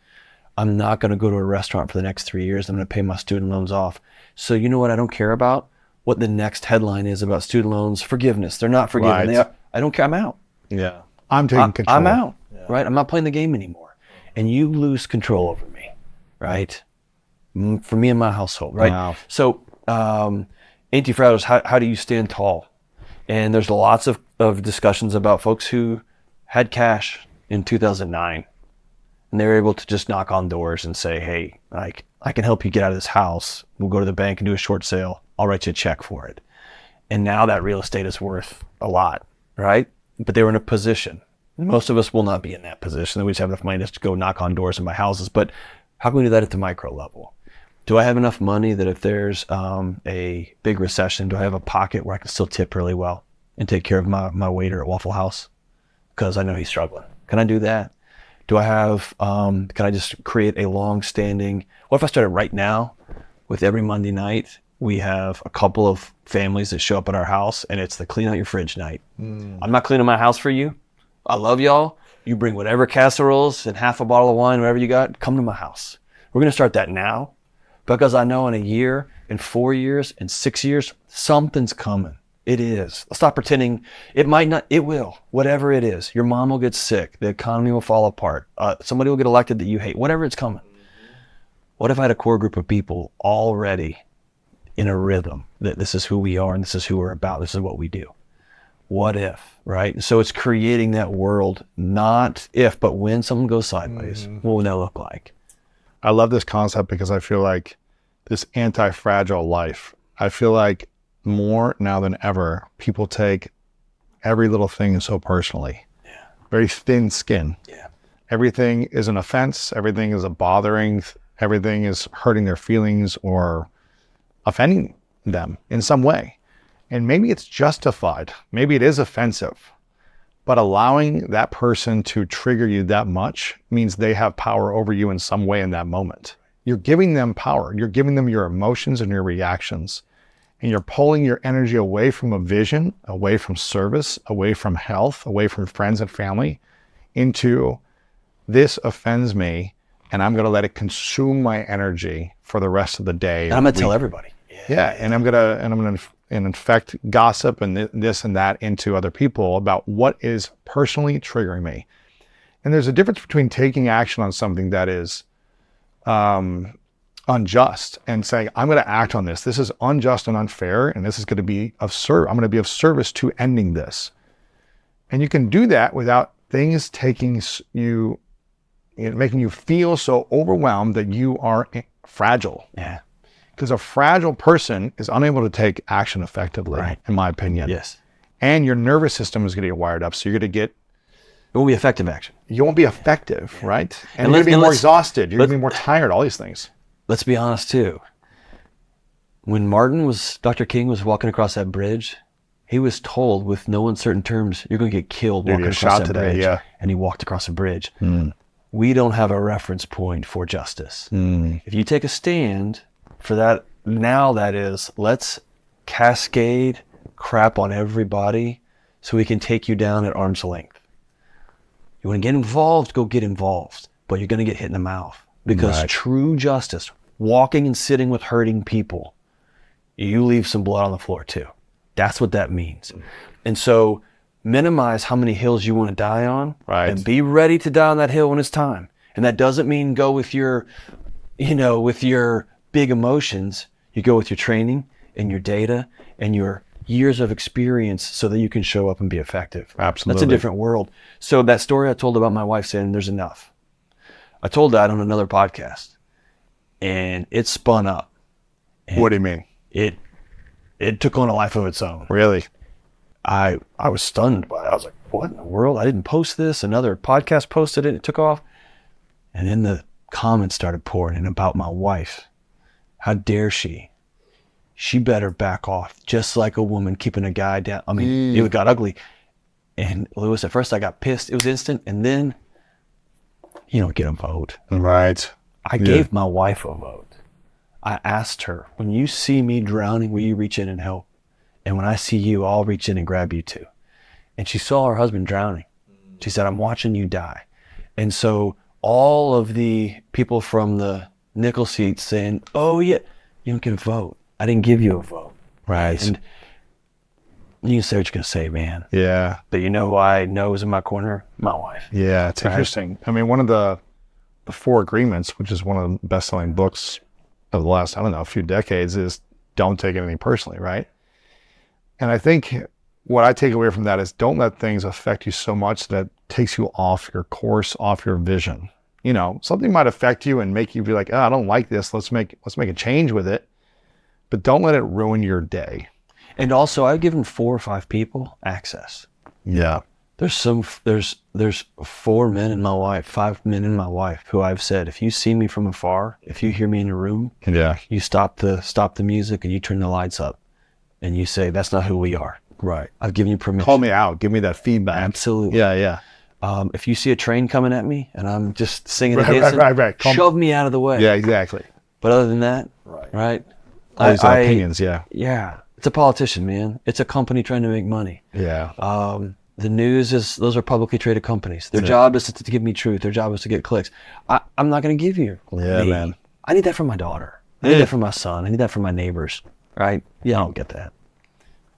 [SPEAKER 1] I'm not going to go to a restaurant for the next 3 years. I'm going to pay my student loans off. So you know what? I don't care about what the next headline is about student loans forgiveness. They're not forgiven.
[SPEAKER 2] Right.
[SPEAKER 1] I don't care. I'm out.
[SPEAKER 2] Yeah. I'm taking control.
[SPEAKER 1] I'm out.
[SPEAKER 2] Yeah.
[SPEAKER 1] right? I'm not playing the game anymore. And you lose control over me, right? For me and my household, right?
[SPEAKER 2] Wow.
[SPEAKER 1] So, anti-fragile, how do you stand tall? And there's lots of discussions about folks who had cash in 2009 and they were able to just knock on doors and say, hey, like, I can help you get out of this house. We'll go to the bank and do a short sale. I'll write you a check for it. And now that real estate is worth a lot, right? But they were in a position. Most of us will not be in that position. We just have enough money just to go knock on doors and buy houses. But how can we do that at the micro level? Do I have enough money that if there's a big recession, do I have a pocket where I can still tip really well and take care of my waiter at Waffle House? Because I know he's struggling. Can I do that? Do I have, can I just create a long-standing, what if I started right now with every Monday night, we have a couple of families that show up at our house and it's the clean out your fridge night. I'm not cleaning my house for you. I love y'all. You bring whatever casseroles and half a bottle of wine, whatever you got, come to my house. We're going to start that now because I know in a year, in 4 years, in 6 years, something's coming. It is. Let's stop pretending. It might not, it will. Whatever it is. Your mom will get sick. The economy will fall apart. Somebody will get elected that you hate. Whatever it's coming. What if I had a core group of people already in a rhythm that this is who we are and this is who we're about. This is what we do. What if, right? So it's creating that world, not if, but when something goes sideways, what will that look like?
[SPEAKER 2] I love this concept because I feel like this anti-fragile life, I feel like more now than ever, people take every little thing so personally.
[SPEAKER 1] Yeah.
[SPEAKER 2] Very thin skin.
[SPEAKER 1] Yeah.
[SPEAKER 2] Everything is an offense. Everything is a bothering. Everything is hurting their feelings or offending them in some way. And maybe it's justified. Maybe it is offensive. But allowing that person to trigger you that much means they have power over you in some way in that moment. You're giving them power. You're giving them your emotions and your reactions. And you're pulling your energy away from a vision, away from service, away from health, away from friends and family, into this offends me, and I'm going to let it consume my energy for the rest of the day.
[SPEAKER 1] And I'm going to tell everybody.
[SPEAKER 2] Yeah, and I'm going to infect gossip and this and that into other people about what is personally triggering me. And there's a difference between taking action on something that is unjust and saying, I'm going to act on this. This is unjust and unfair, and this is going to be of service. I'm going to be of service to ending this. And you can do that without things taking you, making you feel so overwhelmed that you are fragile.
[SPEAKER 1] Yeah.
[SPEAKER 2] Because a fragile person is unable to take action effectively,
[SPEAKER 1] Right.
[SPEAKER 2] in my opinion.
[SPEAKER 1] Yes.
[SPEAKER 2] And your nervous system is going to get wired up. So you're going to get,
[SPEAKER 1] It won't be effective action.
[SPEAKER 2] you won't be effective, right? And,
[SPEAKER 1] And
[SPEAKER 2] you're going to be more
[SPEAKER 1] let's-
[SPEAKER 2] exhausted. You're going to
[SPEAKER 1] let's-
[SPEAKER 2] be more tired, all these things.
[SPEAKER 1] Let's be honest too. When Dr. King was walking across that bridge, he was told with no uncertain terms, you're going to get killed
[SPEAKER 2] You're
[SPEAKER 1] walking
[SPEAKER 2] gonna
[SPEAKER 1] across
[SPEAKER 2] shot
[SPEAKER 1] that
[SPEAKER 2] today,
[SPEAKER 1] bridge.
[SPEAKER 2] yeah.
[SPEAKER 1] And he walked across the bridge. We don't have a reference point for justice. If you take a stand for that, now that is, let's cascade crap on everybody so we can take you down at arm's length. You want to get involved, go get involved, but you're going to get hit in the mouth. Because
[SPEAKER 2] Right.
[SPEAKER 1] true justice, walking and sitting with hurting people, you leave some blood on the floor too. That's what that means. And so minimize how many hills you want to die on,
[SPEAKER 2] Right.
[SPEAKER 1] and be ready to die on that hill when it's time. And that doesn't mean go with your, with your big emotions. You go with your training and your data and your years of experience so that you can show up and be effective.
[SPEAKER 2] Absolutely.
[SPEAKER 1] That's a different world. So that story I told about my wife saying there's enough. I told that on another podcast and it spun up.
[SPEAKER 2] What do you mean?
[SPEAKER 1] It took on a life of its own.
[SPEAKER 2] Really?
[SPEAKER 1] I was stunned by it. I was like, what in the world? I didn't post this. Another podcast posted it. It took off. And then the comments started pouring in about my wife. How dare she? She better back off. Just like a woman keeping a guy down. I mean, it got ugly. And Lewis, at first I got pissed. It was instant. And then you don't get a vote.
[SPEAKER 2] Right.
[SPEAKER 1] I gave my wife a vote. I asked her, when you see me drowning, will you reach in and help? And when I see you, I'll reach in and grab you too. And she saw her husband drowning. She said, I'm watching you die. And so all of the people from the nickel seats saying, oh yeah, you don't get a vote. I didn't give you a vote.
[SPEAKER 2] Right.
[SPEAKER 1] And You can say what you're gonna say, man.
[SPEAKER 2] Yeah.
[SPEAKER 1] But you know who I know is in my corner? My wife.
[SPEAKER 2] Yeah, it's
[SPEAKER 1] Right.
[SPEAKER 2] interesting. I mean, one of the Four Agreements, which is one of the best-selling books of the last, I don't know, a few decades, is don't take anything personally, right? And I think what I take away from that is don't let things affect you so much that it takes you off your course, off your vision. You know, something might affect you and make you be like, oh, I don't like this. Let's make a change with it. But don't let it ruin your day.
[SPEAKER 1] And also, I've given 4 or 5 people access.
[SPEAKER 2] Yeah.
[SPEAKER 1] There's 4 men in my wife, 5 men in my wife who I've said, if you see me from afar, if you hear me in a room,
[SPEAKER 2] Yeah.
[SPEAKER 1] you stop the music and you turn the lights up and you say, that's not who we are.
[SPEAKER 2] Right.
[SPEAKER 1] I've given you permission.
[SPEAKER 2] Call me out. Give me that feedback.
[SPEAKER 1] Absolutely.
[SPEAKER 2] Yeah, yeah.
[SPEAKER 1] If you see a train coming at me and I'm just singing and
[SPEAKER 2] Right,
[SPEAKER 1] dancing,
[SPEAKER 2] right.
[SPEAKER 1] shove me out of the way.
[SPEAKER 2] Yeah, exactly.
[SPEAKER 1] But other than that, right?
[SPEAKER 2] All these opinions, yeah.
[SPEAKER 1] Yeah. It's a politician, man. It's a company trying to make money.
[SPEAKER 2] Yeah.
[SPEAKER 1] The news those are publicly traded companies. Their job is to give me truth. Their job is to get clicks. I'm not going to give you
[SPEAKER 2] Yeah,
[SPEAKER 1] me.
[SPEAKER 2] man.
[SPEAKER 1] I need that from my daughter. I need that from my son. I need that from my neighbors, right? Yeah, I don't get that.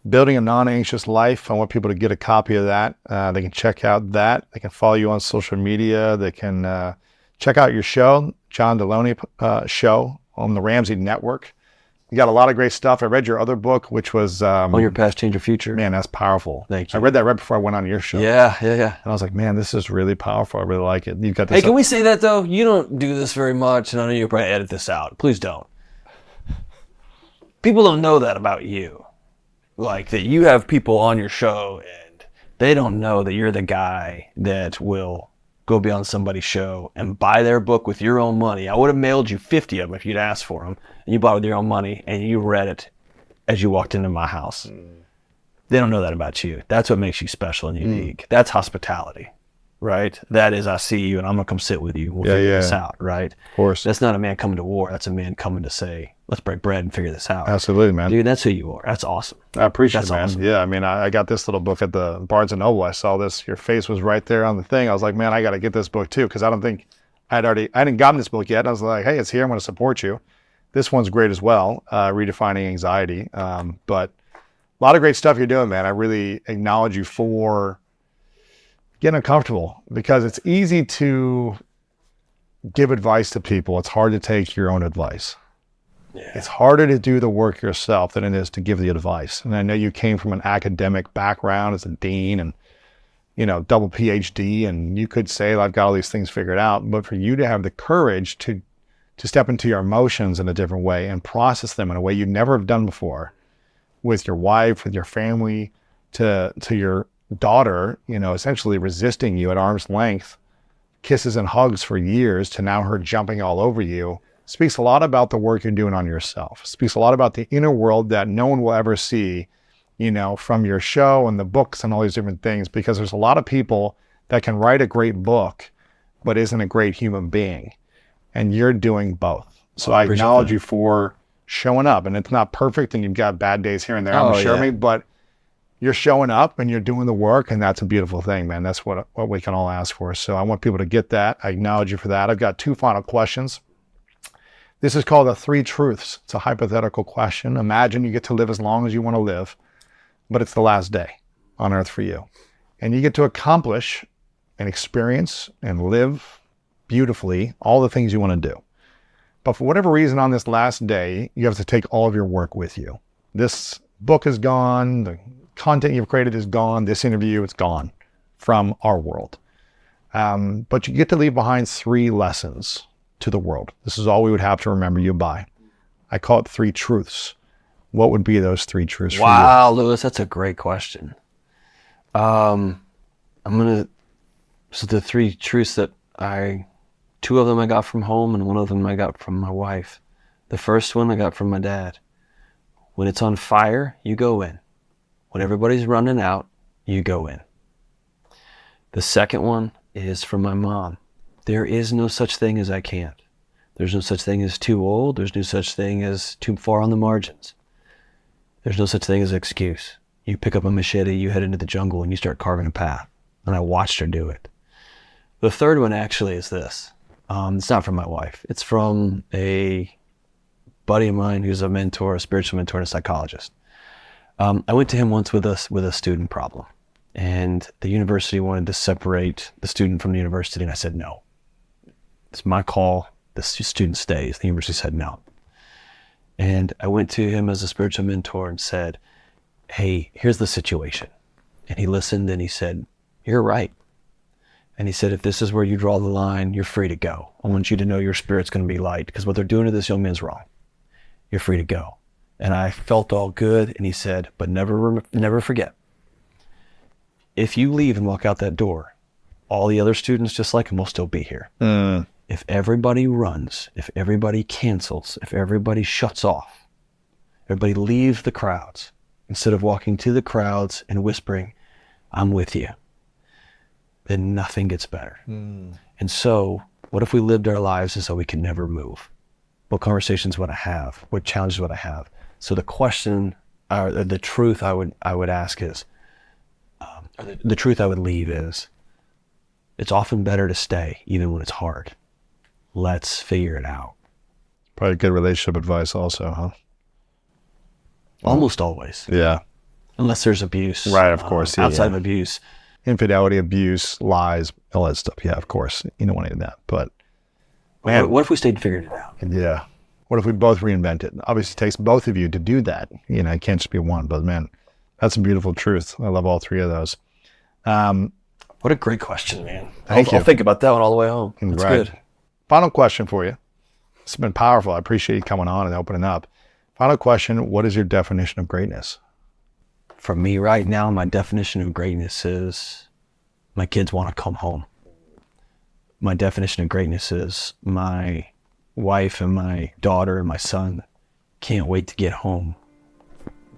[SPEAKER 2] Building a Non-Anxious Life. I want people to get a copy of that. They can check out that. They can follow you on social media. They can check out your show, John Delony show on the Ramsey Network. You got a lot of great stuff. I read your other book, which was...
[SPEAKER 1] On Your Past, Change Your Future.
[SPEAKER 2] Man, that's powerful.
[SPEAKER 1] Thank you.
[SPEAKER 2] I read that right before I went on your show.
[SPEAKER 1] Yeah.
[SPEAKER 2] And I was like, man, this is really powerful. I really like it. You've got this.
[SPEAKER 1] Hey, can we say that, though? You don't do this very much, and I know you'll probably edit this out. Please don't. People don't know that about you. Like, that you have people on your show, and they don't know that you're the guy that will go be on somebody's show and buy their book with your own money. I would have mailed you 50 of them if you'd asked for them, and you bought it with your own money, and you read it as you walked into my house. They don't know that about you. That's what makes you special and unique. That's hospitality, right? That is, I see you, and I'm going to come sit with you. We'll figure this out, right?
[SPEAKER 2] Of course.
[SPEAKER 1] That's not a man coming to war. That's a man coming to say, let's break bread and figure this out.
[SPEAKER 2] Absolutely, man.
[SPEAKER 1] Dude, that's who you are. That's awesome.
[SPEAKER 2] I appreciate
[SPEAKER 1] That's
[SPEAKER 2] it, man.
[SPEAKER 1] awesome.
[SPEAKER 2] Yeah, I mean, I got this little book at the Barnes & Noble. I saw this. Your face was right there on the thing. I was like, man, I got to get this book too, because I don't think I hadn't gotten this book yet. I was like, hey, it's here. I'm going to support you. This one's great as well, Redefining Anxiety. But a lot of great stuff you're doing, man. I really acknowledge you for getting uncomfortable, because it's easy to give advice to people. It's hard to take your own advice. Yeah. It's harder to do the work yourself than it is to give the advice. And I know you came from an academic background as a dean and, you know, double PhD, and you could say, I've got all these things figured out. But for you to have the courage to step into your emotions in a different way and process them in a way you never have done before, with your wife, with your family, to your daughter, you know, essentially resisting you at arm's length, kisses and hugs for years, to now her jumping all over you, speaks a lot about the work you're doing on yourself. Speaks a lot about the inner world that no one will ever see, you know, from your show and the books and all these different things, because there's a lot of people that can write a great book, but isn't a great human being. And you're doing both. So I acknowledge you for showing up. And it's not perfect, and you've got bad days here and there, I'm sure, but you're showing up and you're doing the work, and that's a beautiful thing, man. That's what we can all ask for. So I want people to get that. I acknowledge you for that. I've got 2 final questions. This is called the 3 truths. It's a hypothetical question. Imagine you get to live as long as you want to live, but it's the last day on earth for you. And you get to accomplish and experience and live beautifully all the things you want to do. But for whatever reason, on this last day, you have to take all of your work with you. This book is gone. The content you've created is gone. This interview, it's gone from our world. But you get to leave behind 3 lessons to the world. This is all we would have to remember you by. I call it 3 truths. What would be those 3 truths for you?
[SPEAKER 1] Wow, Lewis, that's a great question. So the 3 truths that 2 of them I got from home, and 1 of them I got from my wife. The first one I got from my dad. When it's on fire, you go in. When everybody's running out, you go in. The second one is from my mom. There is no such thing as I can't. There's no such thing as too old. There's no such thing as too far on the margins. There's no such thing as an excuse. You pick up a machete, you head into the jungle, and you start carving a path. And I watched her do it. The third one actually is this. It's not from my wife. It's from a buddy of mine who's a mentor, a spiritual mentor, and a psychologist. I went to him once with a student problem, and the university wanted to separate the student from the university, and I said no. It's my call. The student stays. The university said no. And I went to him as a spiritual mentor and said, hey, here's the situation. And he listened and he said, you're right. And he said, if this is where you draw the line, you're free to go. I want you to know your spirit's going to be light, because what they're doing to this young man's wrong. You're free to go. And I felt all good. And he said, but never forget, if you leave and walk out that door, all the other students just like him will still be here. If everybody runs, if everybody cancels, if everybody shuts off, everybody leaves the crowds, instead of walking to the crowds and whispering, I'm with you, then nothing gets better. And so what if we lived our lives as though we could never move? What conversations would I have? What challenges would I have? So the question, or the truth I would ask is, the truth I would leave is, it's often better to stay even when it's hard. Let's figure it out.
[SPEAKER 2] Probably good relationship advice also, huh?
[SPEAKER 1] Almost always.
[SPEAKER 2] Yeah.
[SPEAKER 1] Unless there's abuse.
[SPEAKER 2] Right, of course. Yeah,
[SPEAKER 1] outside
[SPEAKER 2] yeah.
[SPEAKER 1] of abuse.
[SPEAKER 2] Infidelity, abuse, lies, all that stuff. Yeah, of course. You don't want any of that. But, man,
[SPEAKER 1] What if we stayed and figured it out?
[SPEAKER 2] yeah. What if we both reinvent it? Obviously, it takes both of you to do that. You know, it can't just be one. But, man, that's a beautiful truth. I love all three of those.
[SPEAKER 1] What a great question, man.
[SPEAKER 2] Thank you.
[SPEAKER 1] I'll think about that one all the way home. That's
[SPEAKER 2] Right.
[SPEAKER 1] good.
[SPEAKER 2] Final question for you. It's been powerful. I appreciate you coming on and opening up. Final question. What is your definition of greatness?
[SPEAKER 1] For me right now, my definition of greatness is my kids want to come home. My definition of greatness is my wife and my daughter and my son can't wait to get home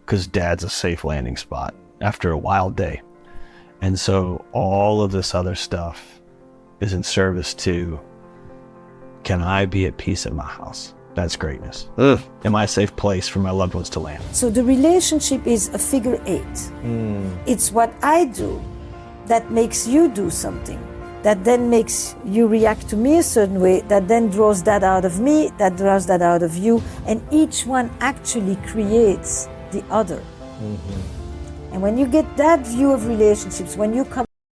[SPEAKER 1] because dad's a safe landing spot after a wild day. And so all of this other stuff is in service to, can I be at peace at my house? That's greatness. Am I a safe place for my loved ones to land?
[SPEAKER 4] So the relationship is a figure eight. It's what I do that makes you do something, that then makes you react to me a certain way, that then draws that out of me, that draws that out of you, and each one actually creates the other. And when you get that view of relationships, when you come